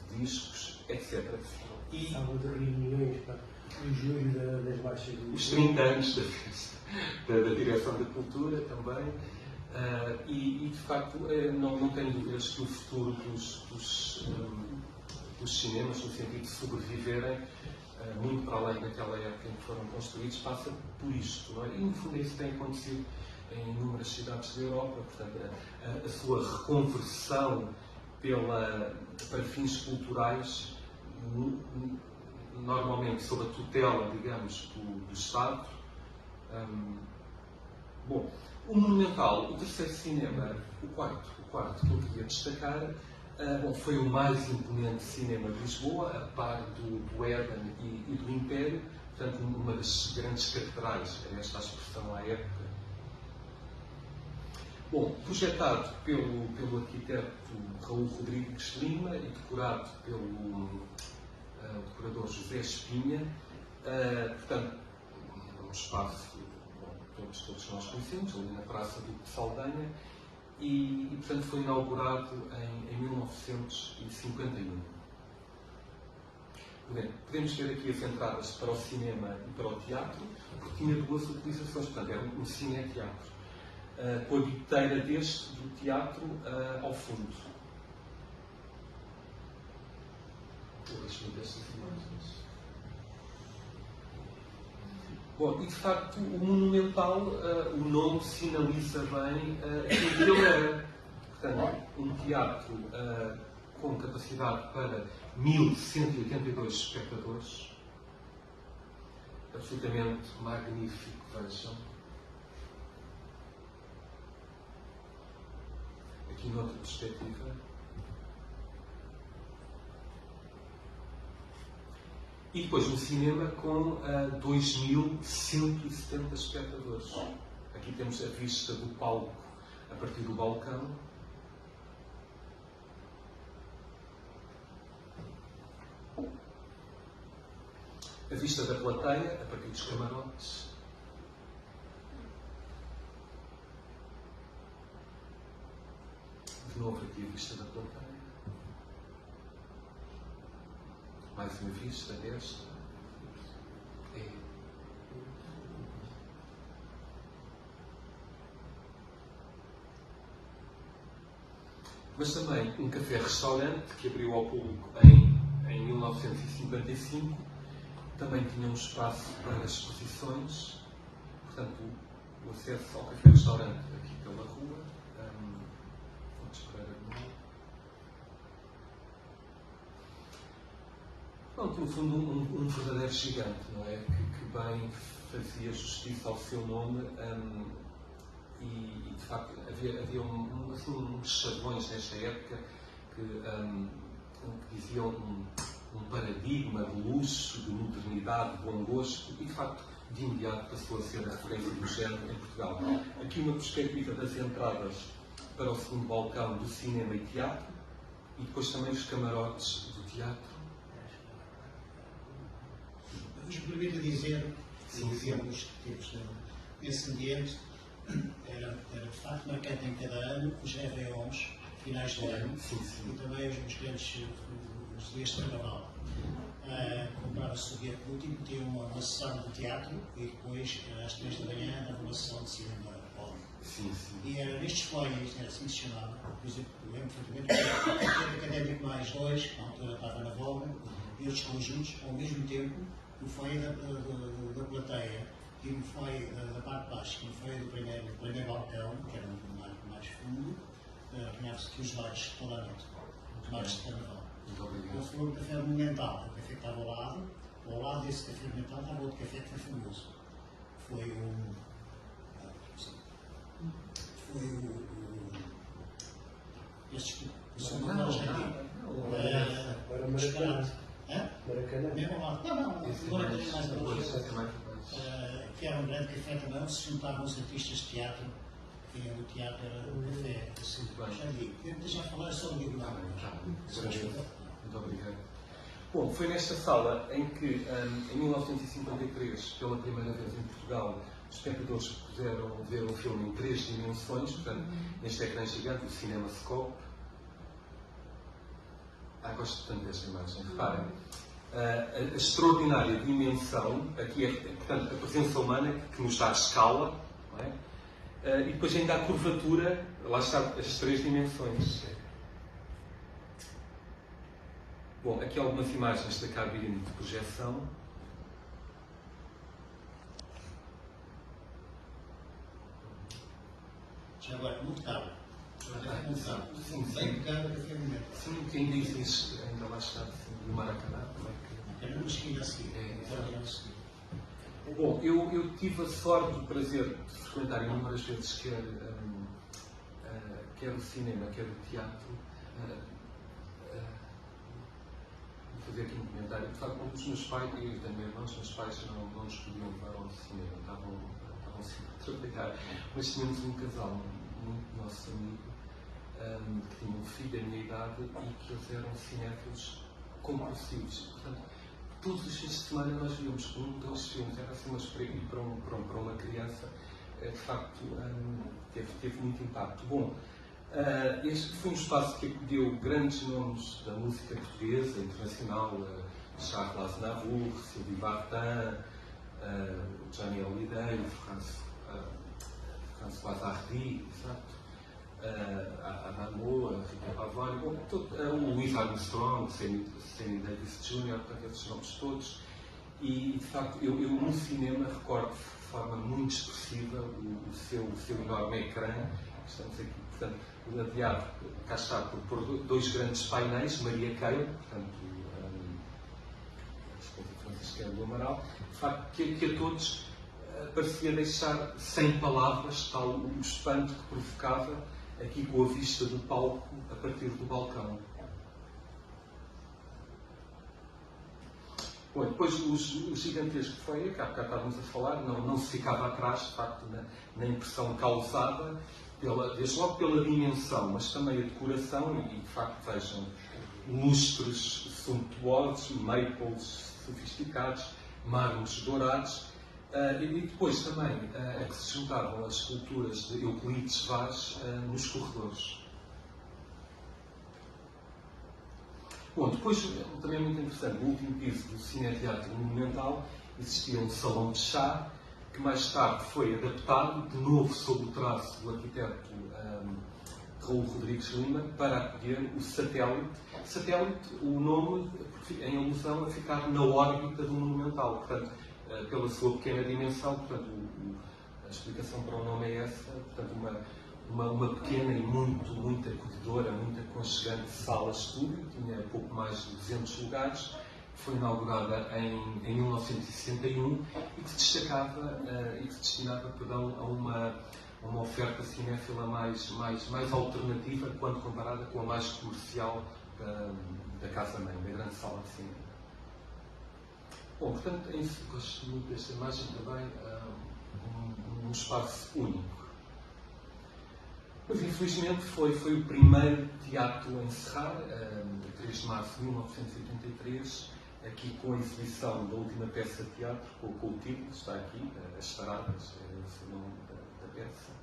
B: de discos, etc. E
A: sábado de reuniões para o julho das baixas do
B: os 30 anos da festa, da Direção da Cultura também. E de facto não tenho dúvidas que o futuro dos cinemas, no sentido de sobreviverem, muito para além daquela época em que foram construídos, passa por isto, não é? E no fundo isso tem acontecido em inúmeras cidades da Europa, portanto a sua reconversão para fins culturais, normalmente sob a tutela, digamos, do Estado. Bom, o Monumental, o terceiro cinema, o quarto que eu queria destacar, foi o mais imponente cinema de Lisboa, a par do Éden e do Império, portanto, uma das grandes catedrais, é esta a expressão à época. Bom, projetado pelo arquiteto Raul Rodrigues Lima e decorado pelo decorador José Espinha, portanto, um espaço todos nós conhecemos, ali na Praça do Saldanha, e portanto foi inaugurado em 1951. Podemos ver aqui as entradas para o cinema e para o teatro, porque tinha 2 utilizações, portanto era um cine-teatro, com a biteira do teatro ao fundo. Deixa-me ver estas imagens. Bom, e de facto o Monumental, o nome sinaliza bem aquilo que ele era. Portanto, um teatro com capacidade para 1.182 espectadores, absolutamente magnífico, vejam. Aqui noutra perspectiva. E depois um cinema com 2.170 espectadores. Aqui temos a vista do palco a partir do balcão. A vista da plateia a partir dos camarotes. De novo aqui a vista da plateia. Mais uma vista desta. Mas também um café-restaurante que abriu ao público em 1955. Também tinha um espaço para exposições. Portanto, o acesso ao café-restaurante aqui pela rua. Vamos esperar agora. Pronto, no fundo, um verdadeiro gigante, não é? Que bem fazia justiça ao seu nome, e de facto havia uns chavões nesta época que diziam um paradigma de luxo, de modernidade, de bom gosto, e de facto de imediato passou a ser a referência do género em Portugal. Aqui uma perspectiva das entradas para o segundo balcão do cinema e teatro. E depois também os camarotes do teatro.
C: Vos permito dizer,
B: Sim, sim.
C: exemplos que temos nesse ambiente, era de facto marcante em cada ano os réveillons, finais do ano,
B: Sim, sim.
C: e também os grandes os dias de carnaval. Comprava-se o bilhete último, tinha uma sessão de teatro e depois, às 3 da manhã, dava uma sessão de cinema.
B: Sim, sim.
C: E era nestes foyers, era assim que se chamava, por exemplo, eu lembro perfeitamente, o Académico Mais 2, que na altura estava na voga, e outros conjuntos, ao mesmo tempo, o foyer da plateia e o foyer da parte de baixo, e o foyer do primeiro balcão, que era mais fundo, apanhava-se aqui os bares toda a noite, os bares de carnaval.
B: Muito obrigado.
C: Ele falou do café monumental, o café que estava ao lado desse café monumental estava outro café que foi famoso. Foi o
A: Maracanã.
C: mesmo ao lado. Não, agora tem mais que era um grande café também, onde se juntavam os artistas de teatro, que vinham do teatro, era um café assim. Já digo, podemos já falar sobre o livro.
B: Muito obrigado. Bom, foi nesta sala em que, em 1953, pela primeira vez em Portugal, os espectadores puderam ver um filme em 3 dimensões, portanto, neste ecrã gigante, o CinemaScope. Gosto tanto desta imagem. Reparem, a extraordinária dimensão, aqui é, portanto, a presença humana que nos dá a escala, não é? E depois ainda a curvatura, lá está as 3 dimensões. Bom, aqui algumas imagens da cabine de projeção.
C: Já agora, muito caro.
B: Sim,
C: Bem caro, café momento.
B: Sim, que ainda existe, ainda lá está, no Maracanã.
C: Era uma esquina a seguir.
B: Bom, eu tive a sorte, o prazer de frequentar inúmeras vezes quer o cinema, quer o teatro. Vou fazer aqui um comentário. De facto, um dos meus pais e da minha irmã, os meus pais não nos podiam levar ao cinema, estavam sempre a trabalhar. Mas tínhamos um casal, muito nosso amigo, que tinha um filho da minha idade e que eles eram cinéfilos compulsivos. Portanto, todos os fins de semana nós víamos 2 filmes, era assim uma experiência para uma criança, de facto, teve muito impacto. Bom, este foi um espaço que acolheu grandes nomes da música portuguesa, internacional, Charles Aznavour, Sylvie Vartan, Johnny Hallyday, François Hardy, Adamo, Rita Pavone, o Louis Armstrong, Sammy Davis Jr., portanto, esses nomes todos. E, de facto, eu no cinema recordo de forma muito expressiva o seu enorme ecrã. Estamos aqui, portanto, ladeado, cá está, por 2 grandes painéis, Maria Keil, portanto, a esposa franciscana do Amaral, de facto, que a todos parecia deixar sem palavras tal o espanto que provocava aqui com a vista do palco a partir do balcão. Bom, depois o gigantesco foi, cá estávamos a falar, não se ficava atrás, de facto, na impressão causada, desde logo pela dimensão, mas também a decoração, e de facto vejam lustres suntuosos, maples sofisticados, mármores dourados, e depois também a que se juntavam as esculturas de Euclides Vaz nos corredores. Bom, depois, também muito interessante, no último piso do Cineteatro Monumental existia um salão de chá, que mais tarde foi adaptado, de novo sob o traço do arquiteto Raul Rodrigues Lima, para acolher o Satélite. Satélite, o nome em alusão a ficar na órbita do Monumental, portanto, pela sua pequena dimensão, portanto, a explicação para o nome é essa, portanto, uma pequena e muito acolhedora, muito aconchegante sala-estúdio, tinha pouco mais de 200 lugares, foi inaugurada em 1961 e que se destacava e que se destinava, perdão, a uma oferta cinéfila mais alternativa quando comparada com a mais comercial da casa-mãe, da grande sala de cinema. Bom, portanto, gosto muito desta imagem também, um espaço único. Mas infelizmente foi o primeiro teatro a encerrar, 3 de março de 1983, aqui com a exibição da última peça de teatro, com o título, está aqui, As Charadas, é esse o nome da peça.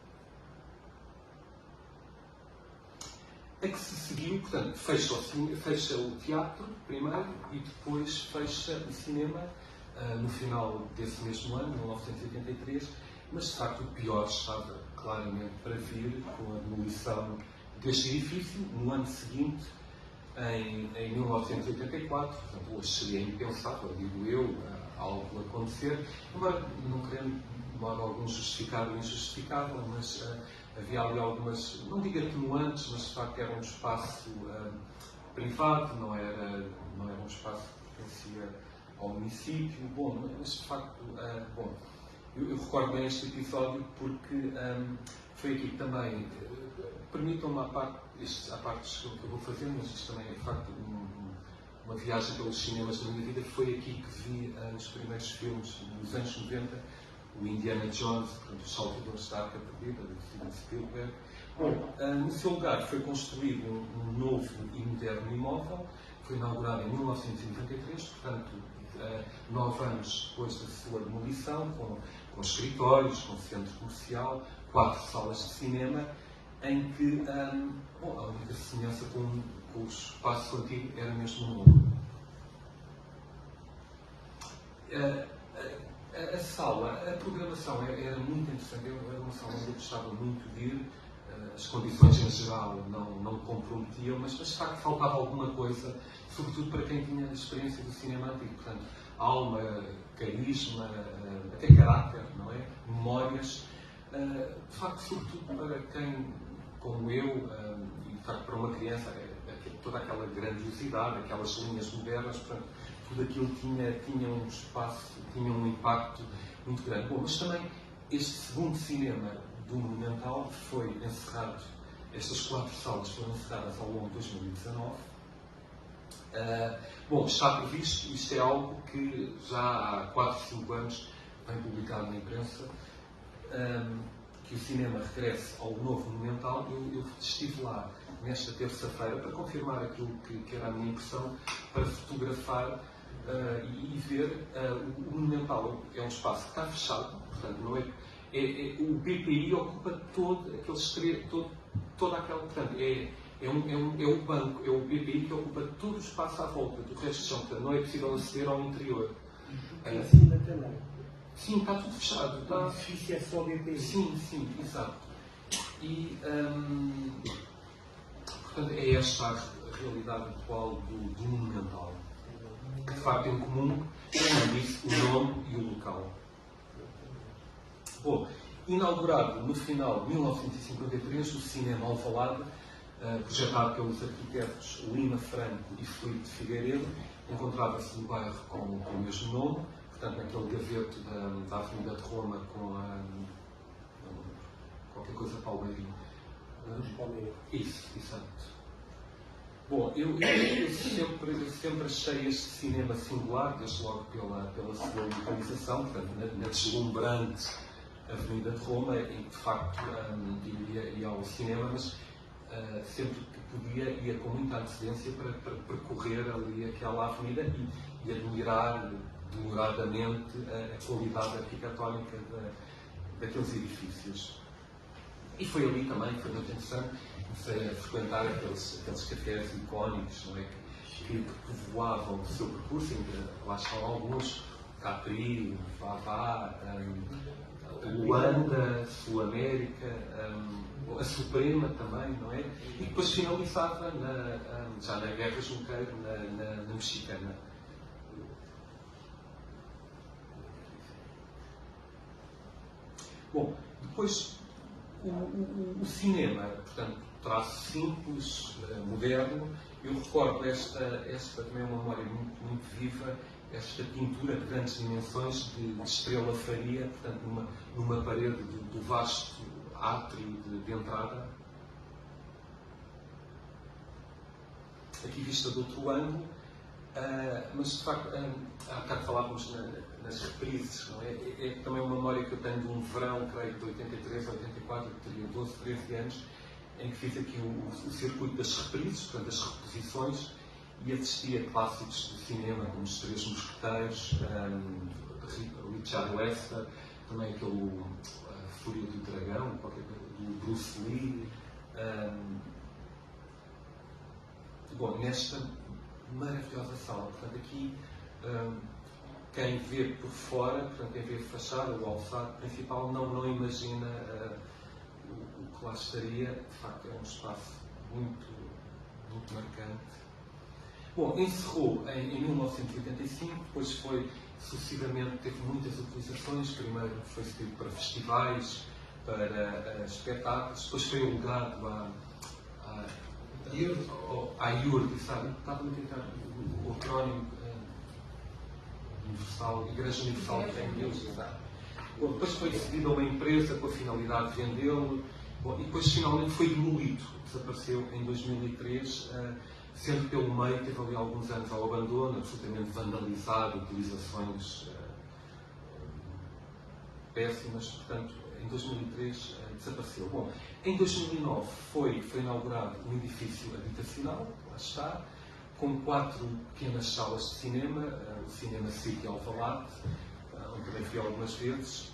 B: A que se seguiu, portanto, fecha o teatro primeiro e depois fecha o cinema no final desse mesmo ano, 1983, mas de facto o pior estava claramente para vir com a demolição deste edifício no ano seguinte, em 1984. Portanto, hoje seria impensável, digo eu, algo acontecer, embora não querendo de modo algum justificar o injustificável, mas havia ali algumas, não digo atenuantes, mas de facto era um espaço privado, não era um espaço que pertencia ao município. Bom, mas de facto, bom, eu recordo bem este episódio porque foi aqui que também, permitam-me à parte que eu vou fazer, mas isto também é de facto uma viagem pelos cinemas da minha vida. Foi aqui que vi os primeiros filmes dos anos 90, o Indiana Jones, portanto, Os Salvadores da Arca Perdida, de Steven Spielberg. Bom, no seu lugar foi construído um novo e moderno imóvel, foi inaugurado em 1993, portanto, 9 anos depois da sua demolição, com escritórios, com centro comercial, 4 salas de cinema, em que a única semelhança com o espaço antigo era mesmo um novo. A sala, a programação era muito interessante, era uma sala onde eu gostava muito de ir, as condições em geral não comprometiam, mas de facto faltava alguma coisa, sobretudo para quem tinha experiência do cinema antigo, portanto, alma, carisma, até caráter, não é? Memórias, de facto, sobretudo para quem, como eu, e de facto para uma criança, toda aquela grandiosidade, aquelas linhas modernas, portanto, tudo aquilo tinha um espaço, tinha um impacto muito grande. Bom, mas também este segundo cinema do Monumental foi encerrado, estas 4 salas foram encerradas ao longo de 2019. Bom, está previsto, isto é algo que já há 4, 5 anos vem publicado na imprensa, que o cinema regresse ao novo Monumental. Eu estive lá nesta terça-feira para confirmar aquilo que era a minha impressão, para fotografar e ver. O Monumental é um espaço que está fechado, portanto, não é, o BPI ocupa toda aquela, portanto, é o banco, é o BPI que ocupa todo o espaço à volta do resto do chão, portanto, não é possível aceder ao interior.
A: Em cima também.
B: Sim, está tudo fechado.
A: O edifício é só BPI.
B: Sim, exato. E, portanto, é esta a realidade atual do Monumental, que de facto tem em comum, como disse, o nome e o local. Bom, inaugurado no final de 1953, o Cinema Alvalade, projetado pelos arquitetos Lima Franco e Filipe de Figueiredo, encontrava-se no bairro com o mesmo nome, portanto, naquele gaveto da Avenida de Roma com qualquer coisa Palmeirinho. Isso, exato. Bom, eu sempre achei este cinema singular, desde logo pela sua localização, portanto, na deslumbrante Avenida de Roma, em que de facto ia ao cinema, mas sempre que podia ia com muita antecedência para percorrer ali aquela avenida e admirar demoradamente a qualidade arquitetónica daqueles edifícios. E foi ali também, foi muito interessante, comecei a frequentar aqueles cafés icónicos, não é, que povoavam o seu percurso, lá estão alguns, Capri, Vavá, Luanda, Sul-América, a Suprema também, não é? E depois finalizava já na Guerra Junqueiro, na Mexicana. Bom, depois o cinema, portanto, traço simples, moderno. Eu recordo esta também é uma memória muito viva, esta pintura de grandes dimensões de Estrela Faria, portanto, numa parede do vasto átrio de entrada. Aqui vista de outro ângulo, mas de facto, há bocado falávamos nas reprises, não é? É também uma memória que eu tenho de um verão, creio, de 83 a 84, eu teria 12, 13 anos, em que fiz aqui o circuito das reprises, portanto, das reposições, e assisti a clássicos do cinema, como Os Três Mosqueteiros, Richard Lester, também aquele Fúria do Dragão, do Bruce Lee. Bom, nesta maravilhosa sala, portanto, aqui quem vê por fora, portanto, quem vê a fachada, o alçado principal, não imagina o que lá estaria. De facto, é um espaço muito, muito marcante. Bom, encerrou em 1985, depois foi sucessivamente, teve muitas utilizações. Primeiro foi cedido para festivais, para espetáculos, depois foi alugado à IURD, sabe? Estava a tentar o acrónimo Universal, Igreja Universal de Fé em Deus, sabe? Bom, depois foi cedido a uma empresa com a finalidade de vendê-lo. Bom, e depois finalmente foi demolido, desapareceu em 2003, sendo que pelo meio teve ali alguns anos ao abandono, absolutamente vandalizado, utilizações péssimas. Portanto, em 2003 desapareceu. Bom, em 2009 foi inaugurado um edifício habitacional, lá está, com 4 pequenas salas de cinema, o Cinema City Alvalade, onde também fui algumas vezes.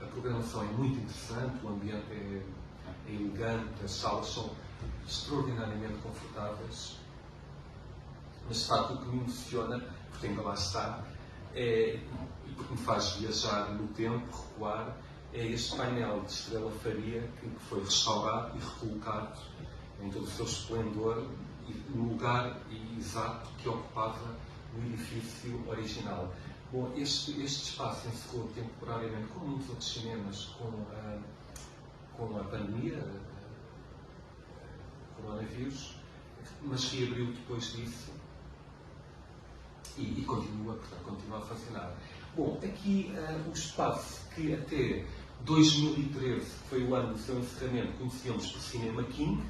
B: A programação é muito interessante, o ambiente é elegante, as salas são extraordinariamente confortáveis. Mas, de facto, o que me emociona, porque ainda lá está, e porque me faz viajar no tempo, recuar, é este painel de Estrela Faria que foi restaurado e recolocado em todo o seu esplendor no lugar exato que ocupava o edifício original. Bom, este espaço encerrou temporariamente, como muitos outros cinemas, com a pandemia, coronavírus, mas reabriu depois disso e continua a funcionar. Bom, aqui o espaço que até 2013, que foi o ano do seu encerramento, conhecíamos por Cinema King.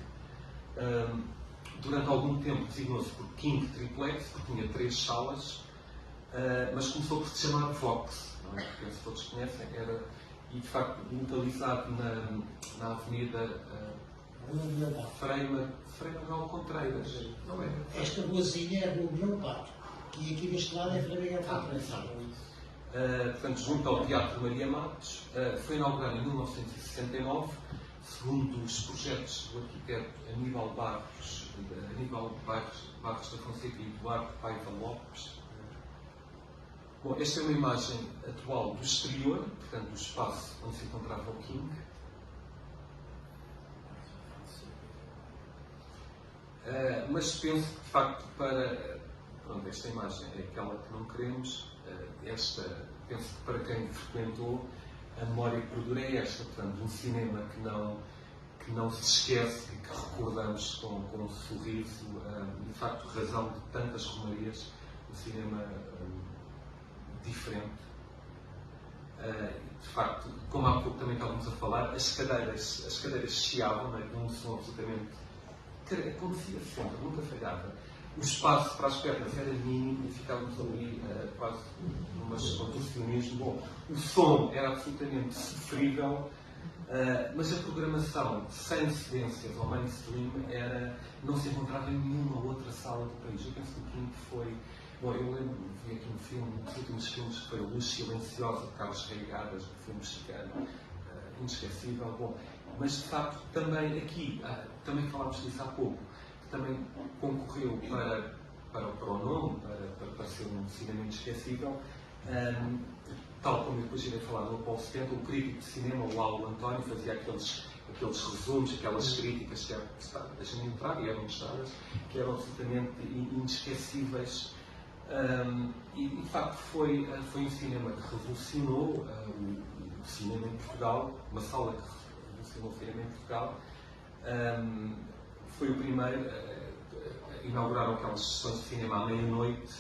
B: Durante algum tempo designou-se por King Triplex, porque tinha 3 salas, mas começou por se chamar Vox, não é? Penso que todos conhecem, e de facto localizado na avenida Frei Manuel Contreiras, não é?
C: Esta ruazinha é a Rua Miguel Pato, e aqui deste lado é a Frei Miguel Contreiras.
B: Portanto, junto ao Teatro Maria Matos, foi inaugurado em 1969, segundo os projetos do arquiteto Aníbal Barros da Fonseca e Eduardo Paiva Lopes. Bom, esta é uma imagem atual do exterior, portanto, do espaço onde se encontrava o King. Mas penso que, de facto, esta imagem é aquela que não queremos. Penso que para quem frequentou, a memória que perdura é esta, portanto, um cinema que não se esquece e que recordamos com um sorriso, de facto, razão de tantas romarias, um cinema diferente. De facto, como há pouco também estávamos a falar, as cadeiras chiavam, não são absolutamente. Acontecia sempre, nunca falhava. O espaço para as pernas era mínimo e ficávamos ali quase numas contorcionismo. Bom, o som era absolutamente sofrível, mas a programação sem cedências ao mainstream não se encontrava em nenhuma outra sala do país. Eu penso que o King foi. Bom, eu lembro, vi aqui um filme, um dos últimos filmes, que foi A Luz Silenciosa, de Carlos Reigadas, um filme mexicano, inesquecível. Bom, mas de facto também aqui, também falámos disso há pouco, que também concorreu para o nome, para ser um cinema inesquecível, tal como eu depois irei falar no Apolo 70, o crítico de cinema, o Laulo António, fazia aqueles resumos, aquelas críticas que deixam-me entrar e eram gostadas, que eram absolutamente inesquecíveis. E de facto foi um cinema que revolucionou o cinema em Portugal, uma sala que revolucionou o cinema em Portugal. Foi o primeiro, inauguraram aquelas sessões de cinema à meia-noite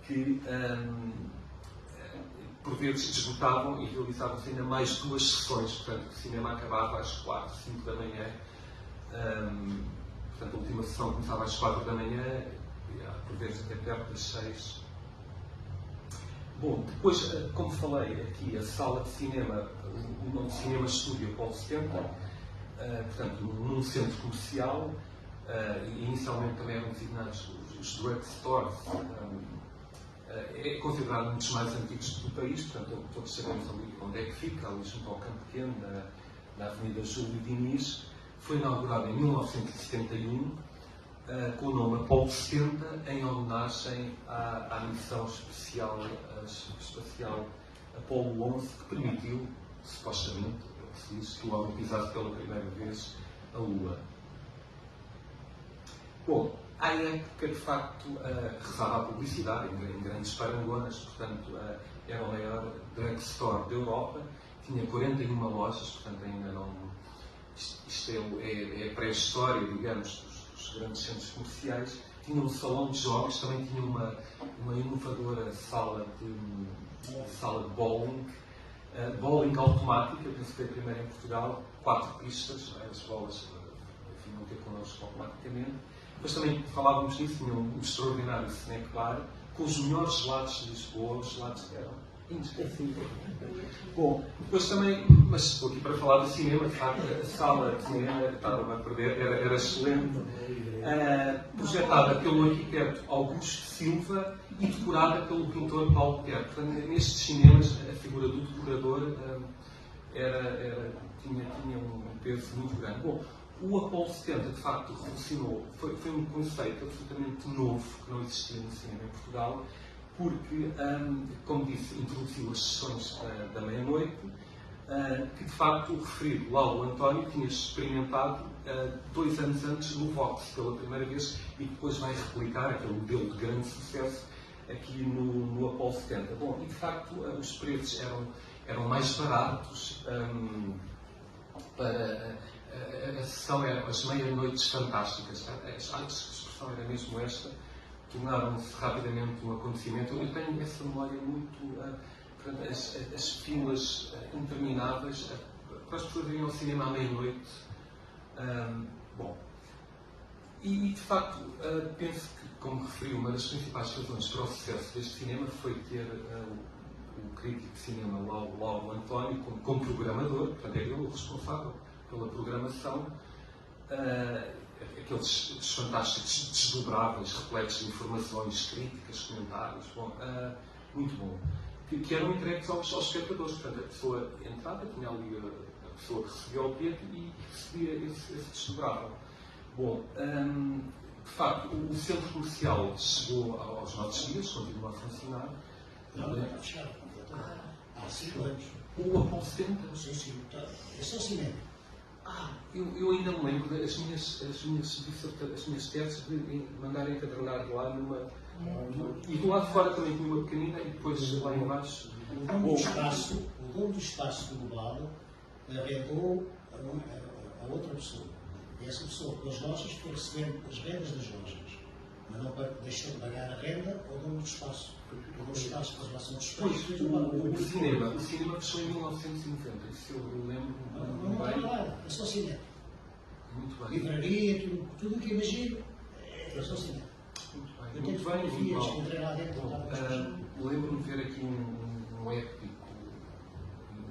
B: que por vezes esgotavam e realizavam-se ainda mais 2 sessões, portanto o cinema acabava às 4, 5 da manhã, portanto a última sessão começava às 4 da manhã, por vezes até perto das 6. Bom, depois, como falei aqui, a sala de cinema, o nome de Cinema Estúdio Apolo 70, portanto, num centro comercial, inicialmente também eram designados os drugstores, é considerado um dos mais antigos do país, portanto, todos sabemos ali onde é que fica, ali junto ao Campo Pequeno, na Avenida Júlio Diniz. Foi inaugurado em 1971, com o nome Apolo 70, em homenagem à missão espacial Apolo 11, que permitiu, supostamente, se diz, que o homem pisasse pela primeira vez a Lua. Bom, à época, de facto, rezava a publicidade em grandes parangonas, portanto, era o maior drugstore da Europa, tinha 41 lojas, portanto, ainda não. Isto é a pré-história, digamos, dos grandes centros comerciais. Tinha um salão de jogos, também tinha uma inovadora sala de bowling, bowling automática, penso que foi a primeira em Portugal, 4 pistas, as bolas vinham ter connosco automaticamente. Depois também falávamos disso, tinha um extraordinário snack bar, com os melhores gelados de Lisboa, os gelados que eram indescritíveis. Bom, depois também, mas estou aqui para falar do cinema, de facto, a sala de cinema, estava a perder, era excelente, projetada pelo arquiteto Augusto Silva e decorada pelo pintor Paulo Quer. Portanto, nestes cinemas, a figura do decorador tinha um peso muito grande. Bom, o Apolo 70, de facto, revolucionou, foi um conceito absolutamente novo que não existia no cinema em Portugal, porque, como disse, introduziu as sessões da meia-noite, que de facto o referido Laudo António tinha experimentado 2 anos antes no Vox, pela primeira vez, e depois vai replicar aquele modelo de grande sucesso aqui no Apolo 70. Bom, e de facto os preços eram mais baratos, para a sessão era as meia-noites fantásticas. A expressão era mesmo esta, tornaram-se rapidamente um acontecimento. Eu tenho essa memória muito. As filas intermináveis para as pessoas irem ao cinema à meia-noite. Bom, e de facto, penso que, como referi, uma das principais razões para o sucesso deste cinema foi ter o crítico de cinema Laudo António como programador, portanto, é ele o responsável pela programação, aqueles fantásticos desdobráveis, repletos de informações, críticas, comentários, bom, muito bom, que eram entregues aos espectadores. Portanto, a pessoa entrava, tinha ali a pessoa que recebia o bilhete e recebia esse desdobrável. Bom, de facto, o centro comercial chegou aos nossos dias, continua a funcionar.
C: Não, está fechado. Há 5 anos.
B: O Apolo 70?
C: Sim, é só cinema.
B: Eu ainda me lembro das minhas teses de mandarem encadernar lá numa. E do lado de fora também tinha uma pequenina e depois lá embaixo.
C: O dono do espaço global arrendou a outra pessoa. E essa pessoa, com as lojas, foi recebendo as rendas das lojas. Mas não deixou de pagar a renda ao dono do espaço. O dono do espaço faz relação dos preços.
B: O cinema fechou em 1990. Isso eu lembro muito bem.
C: Não, é só cinema.
B: Muito bem.
C: Livraria, tudo o que imagino, é só cinema. Eu tenho fotografias que entrei lá dentro.
B: Lembro-me de ver aqui um épico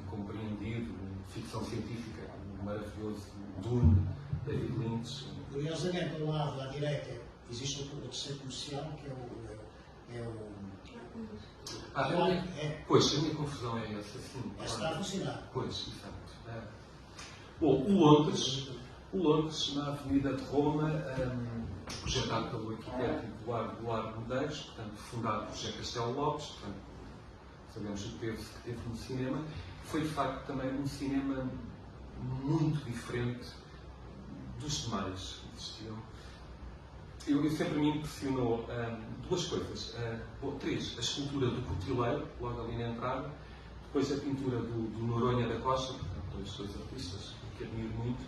B: incompreendido, ficção científica, maravilhoso, Dune, David Lynch.
C: Curiosamente, ao lado, à direita, existe outro centro comercial que
B: Pois, a minha confusão é essa, sim.
C: Está a funcionar.
B: Pois, exato. Bom, o Londres, na Avenida de Roma, projetado pelo arquiteto Eduardo Medeiros, portanto, fundado por José Castelo Lopes, portanto, sabemos o peso que teve no cinema, foi de facto também um cinema muito diferente dos demais que existiam. Eu sempre me impressionou 2 coisas. 3, a escultura do Cotileiro, logo ali na entrada, depois a pintura do Noronha da Costa, portanto, 2 artistas que admiro muito,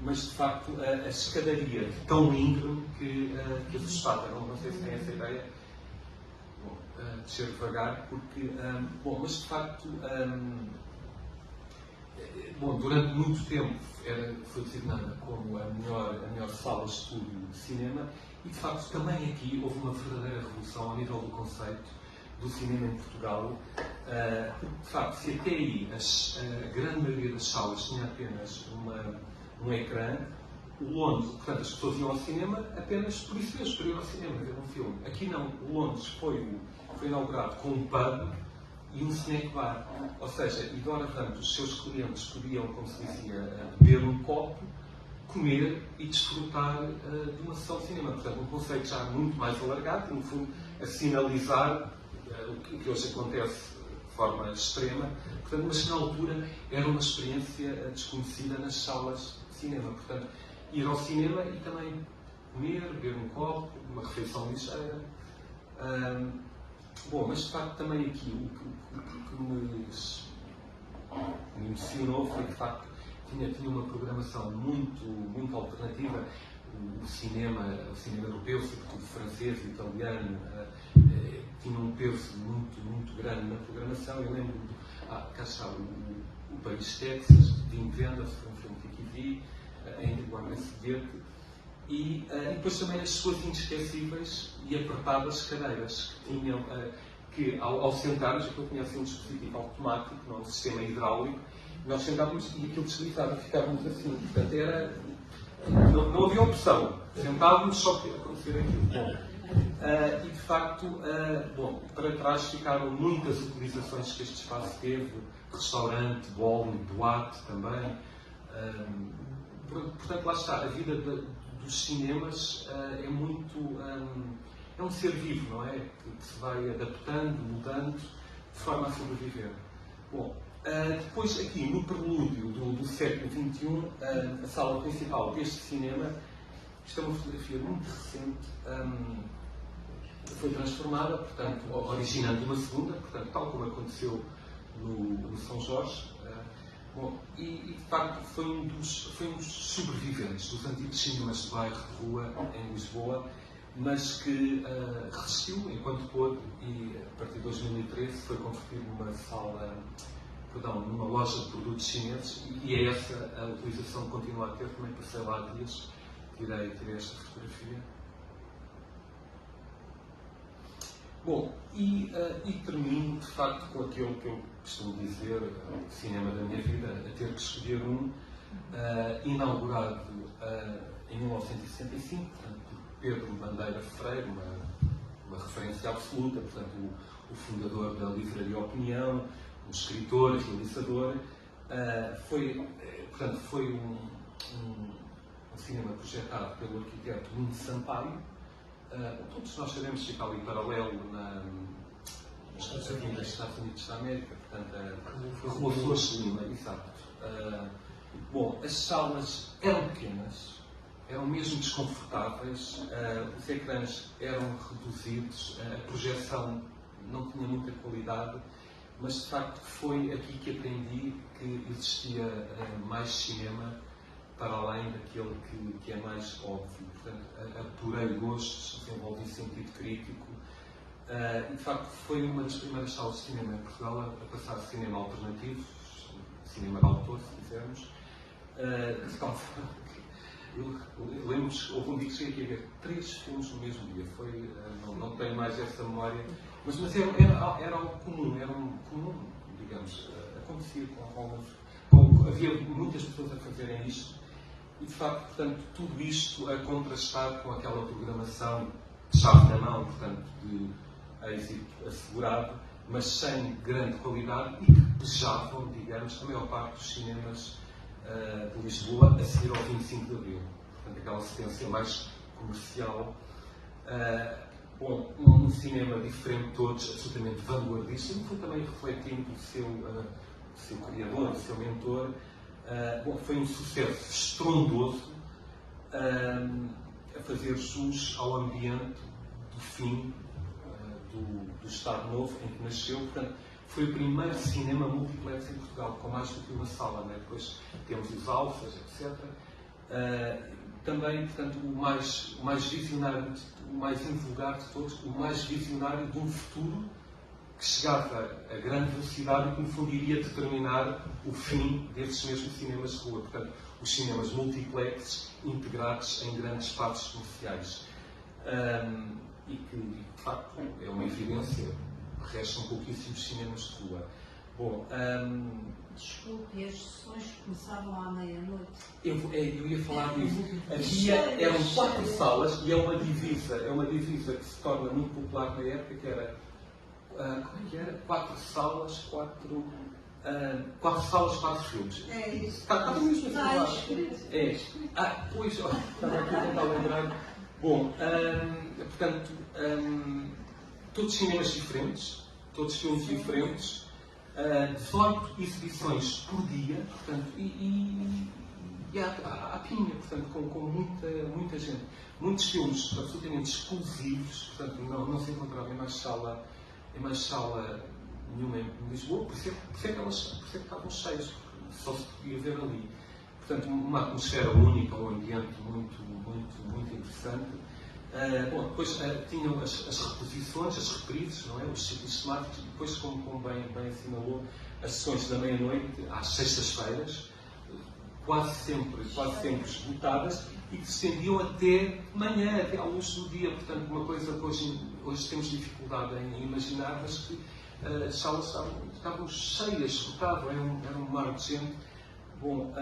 B: mas de facto a escadaria tão íngreme que assustava. Não sei se tem essa ideia. Bom, descer devagar, porque. Mas de facto. Durante muito tempo foi designada como a melhor sala de estúdio de cinema e, de facto, também aqui houve uma verdadeira revolução ao nível do conceito do cinema em Portugal. De facto, se até aí a grande maioria das salas tinha apenas um ecrã. Londres, portanto, as pessoas iam ao cinema apenas por isso mesmo, para ir ao cinema, ver um filme. Aqui não, Londres foi inaugurado com um pub e um snack bar. Ou seja, e de hora tanto os seus clientes podiam, como se dizia, beber um copo, comer e desfrutar de uma sessão de cinema. Portanto, um conceito já muito mais alargado, no fundo, a sinalizar o que hoje acontece de forma extrema, portanto, mas que na altura era uma experiência desconhecida nas salas de cinema. Portanto, ir ao cinema e também comer, beber um copo, uma refeição ligeira. Bom, mas de facto também aqui o que me emocionou foi que de facto tinha uma programação muito alternativa. O cinema europeu, sobretudo francês e italiano, tinha um peso muito grande na programação. Eu lembro cá está o Paris, Texas, de Wim Wenders, foi um filme que aqui vi, ainda com a Seguete, e depois também as suas inesquecíveis e apertadas cadeiras que tinham, que ao sentarmos, aquilo tinha assim um dispositivo automático, não um sistema hidráulico, nós sentávamos e aquilo deslizava, ficávamos assim, portanto não havia opção, sentávamos só para acontecer aquilo. Bom, e de facto, para trás ficaram muitas utilizações que este espaço teve, restaurante, bowling, boate também. Portanto, lá está, a vida dos cinemas é muito. É um ser vivo, não é? Que se vai adaptando, mudando, de forma a sobreviver. Bom, depois, aqui no prelúdio do século XXI, a sala principal deste cinema, isto é uma fotografia muito recente, foi transformada, portanto, originando uma segunda, portanto, tal como aconteceu no São Jorge. Bom, e de facto foi um dos sobreviventes dos antigos cinemas de bairro de rua em Lisboa, mas que resistiu enquanto pôde e a partir de 2013 foi convertido numa loja de produtos chineses e é essa a utilização que continua a ter. Também passei lá há dias, tirei esta fotografia. Bom, e termino de facto com aquilo que eu costumo dizer, o cinema da minha vida, a ter que escolher inaugurado em 1965, portanto, por Pedro Bandeira Freire, uma referência absoluta, portanto, o fundador da Livraria Opinião, um escritor, realizador. Foi um cinema projetado pelo arquiteto Nuno Sampaio. Todos nós sabemos que fica ali paralelo nos Estados Unidos da América, portanto, a Rua Flores de Lima, exato. Bom, as salas eram pequenas, eram mesmo desconfortáveis, os ecrãs eram reduzidos, a projeção não tinha muita qualidade, mas de facto foi aqui que aprendi que existia mais cinema para além daquele que é mais óbvio. Portanto, apurei gostos, desenvolvi sentido crítico e de facto foi uma das primeiras salas de cinema em Portugal a passar cinema alternativo, cinema de autor, se quisermos. De tal forma que eu lembro-me que houve um dia que cheguei aqui a ver 3 filmes no mesmo dia. Não tenho mais essa memória, mas era algo comum, digamos, acontecia com alguns. Havia muitas pessoas a fazerem isto. E, de facto, portanto, tudo isto a contrastar com aquela programação de chave na mão, portanto, de êxito assegurado, mas sem grande qualidade e que pejavam, digamos, a maior parte dos cinemas de Lisboa a seguir ao 25 de Abril. Portanto, aquela sequência mais comercial. Um cinema diferente de todos, absolutamente vanguardista, e foi também refletindo o seu criador, o seu mentor. Foi um sucesso estrondoso a fazer jus ao ambiente do fim do Estado Novo em que nasceu. Portanto, foi o primeiro cinema multiplex em Portugal, com mais do que uma sala. Né? Depois temos os alfas, etc. Também, portanto, o mais visionário, o mais invulgar de todos, o mais visionário de um futuro que chegava a grande velocidade e que, no fundo, iria determinar o fim desses mesmos cinemas de rua. Portanto, os cinemas multiplex integrados em grandes espaços comerciais. E que, de facto, é uma evidência, restam pouquíssimos cinemas de rua. Bom,
D: Desculpe, as sessões começavam à meia-noite.
B: eu ia falar disso. Eram 4 salas e é uma divisa que se torna muito popular na época, que era, como é que era? 4 salas, 4 salas, 4 filmes.
D: É isso.
B: Está mesmo a falar.
D: escrito.
B: É. Pois, estava aqui a tentar lembrar. Bom, portanto, todos cinemas diferentes, todos filmes diferentes, 18 exibições por dia, portanto, e à pinha, portanto, com muita gente. Muitos filmes absolutamente exclusivos, portanto, não se encontrava em mais sala nenhuma em Lisboa, por isso é que estavam cheios, porque só se podia ver ali. Portanto, uma atmosfera única, um ambiente muito interessante. Bom, depois tinham as reposições, as reprises, não é? Os ciclos temáticos, e depois, como bem assinalou, as sessões da meia-noite às sextas-feiras, quase sempre esgotadas, e que se estendiam até manhã, até à luz do dia. Portanto, uma coisa que hoje temos dificuldade em imaginar, mas que as salas estavam cheias, esgotadas, era um mar de gente. Bom,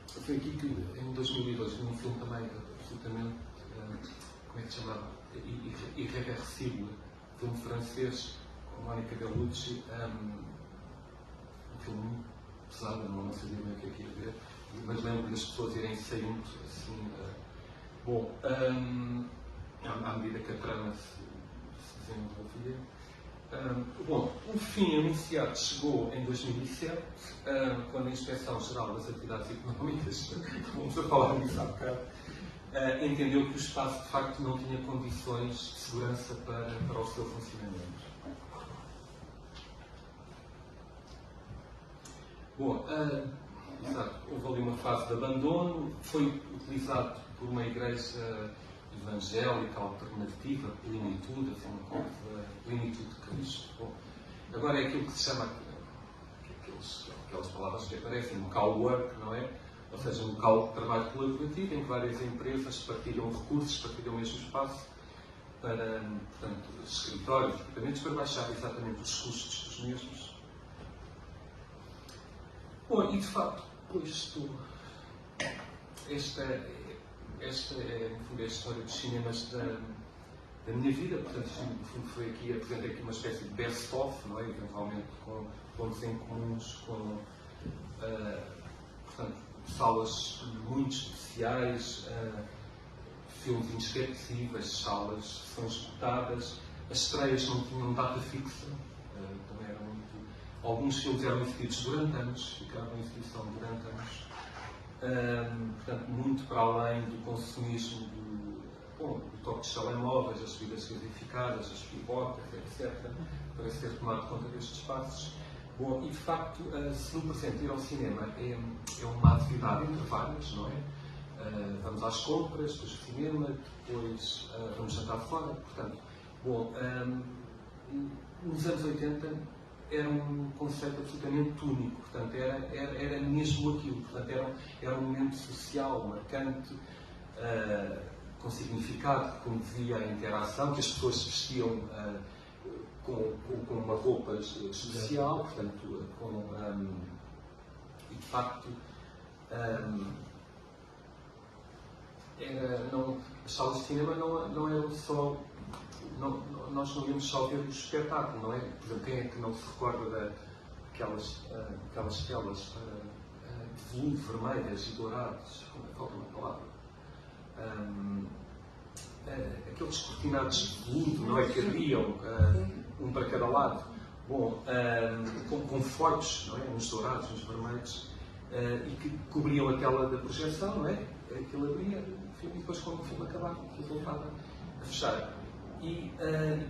B: foi aqui que, em 2002, vi um filme também absolutamente, como é que se chamava? Irreversível, filme francês, com Mónica Bellucci, um filme muito pesado, não sabia bem o que é que ia ver, mas lembro das pessoas irem saindo assim. Bom, à medida que a trama se desenvolvia. Bom, o fim anunciado chegou em 2007, quando a Inspeção Geral das Atividades Económicas, vamos a falar nisso há bocado, entendeu que o espaço de facto não tinha condições de segurança para o seu funcionamento. Bom, houve ali uma fase de abandono, foi utilizado por uma igreja evangélica, alternativa, plenitude, assim, uma coisa, plenitude de Cristo. Bom, agora é aquilo que se chama, aquelas palavras que aparecem, um cowork, não é? Ou seja, um local de trabalho colaborativo em que várias empresas partilham recursos, partilham o mesmo espaço para, portanto, escritórios, equipamentos, para baixar exatamente os custos dos mesmos. Bom, e de facto, pois esta é, no fundo, a história dos cinemas da minha vida. Portanto, no fundo, apresentei aqui uma espécie de best-of, não é? Eventualmente com pontos em comuns, com, portanto, salas muito especiais, filmes inesquecíveis, salas são esgotadas, as estreias não tinham data fixa, também eram muito. Alguns filmes eram exibidos durante anos, ficavam em exibição durante anos. Portanto, muito para além do consumismo do toque dos telemóveis, as bebidas gasificadas, as pipocas, etc., para ser tomado conta destes espaços. Bom, e de facto, se no presente ir ao cinema é uma atividade entre várias, não é? Vamos às compras, depois ao cinema, depois vamos jantar fora. Portanto, bom, nos anos 80 era um conceito absolutamente único, portanto, era mesmo aquilo, portanto, era um momento social, marcante, com significado, que conduzia à interação, que as pessoas se vestiam com uma roupa especial, portanto, e de facto, as salas de cinema não eram só. Nós não íamos só ver o espetáculo, não é? Por exemplo, quem é que não se recorda daquelas telas de veludo vermelhas e douradas, falta uma palavra, aqueles cortinados de veludo, não é? Que abriam um para cada lado, bom, com folhos, não é? Uns dourados, uns vermelhos, e que cobriam a tela da projeção, não é? Aquilo abria, e depois quando o filme acabava, aquilo voltava a fechar. E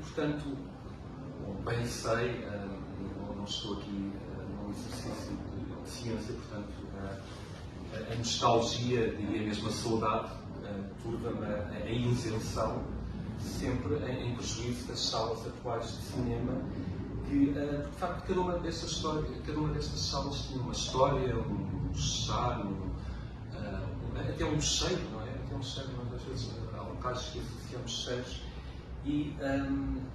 B: portanto, bem sei, não estou aqui num exercício de ciência, portanto, a nostalgia, diria mesmo a saudade, turva-me a isenção, sempre em prejuízo das salas atuais de cinema, que, de facto, cada uma destas salas tinha uma história, um charme, até um cheiro, não é? Até um cheiro, às vezes há locais que associamos cheiros.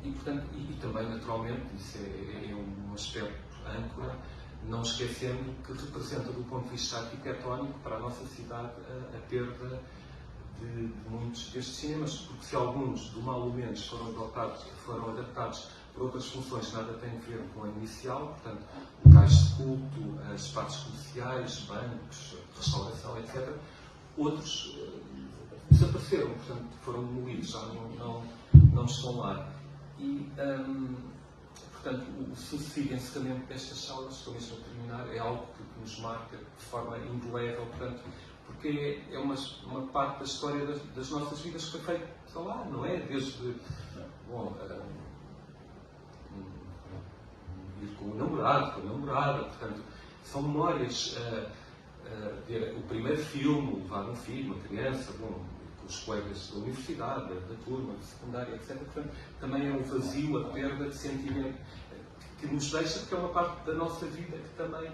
B: Portanto, também, naturalmente, isso é um aspecto âncora, não esquecendo que representa, do ponto de vista arquitetónico, para a nossa cidade, a perda de muitos destes cinemas, porque se alguns, do mal ou menos, foram adaptados para outras funções que nada têm a ver com a inicial, portanto, locais de culto, espaços comerciais, bancos, restauração, etc., outros desapareceram, portanto, foram demolidos, já não estão lá. Portanto, o sucessivo encerramento destas salas, estou mesmo a terminar, é algo que nos marca de forma indelével, portanto, porque é uma parte da história das nossas vidas que foi feita lá, não é? Desde, bom, ir com o namorado, com a namorada, portanto, são memórias. Ver o primeiro filme, levar um filho, uma criança, bom, com os colegas da universidade, da turma, da secundária, etc. Portanto, também é um vazio, a perda de sentimento que nos deixa, porque é uma parte da nossa vida que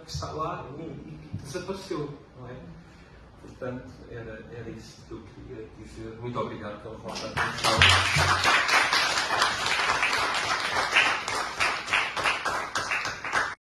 B: está lá e que desapareceu, não é? Portanto, era isso que eu queria dizer. Muito obrigado pela vossa atenção.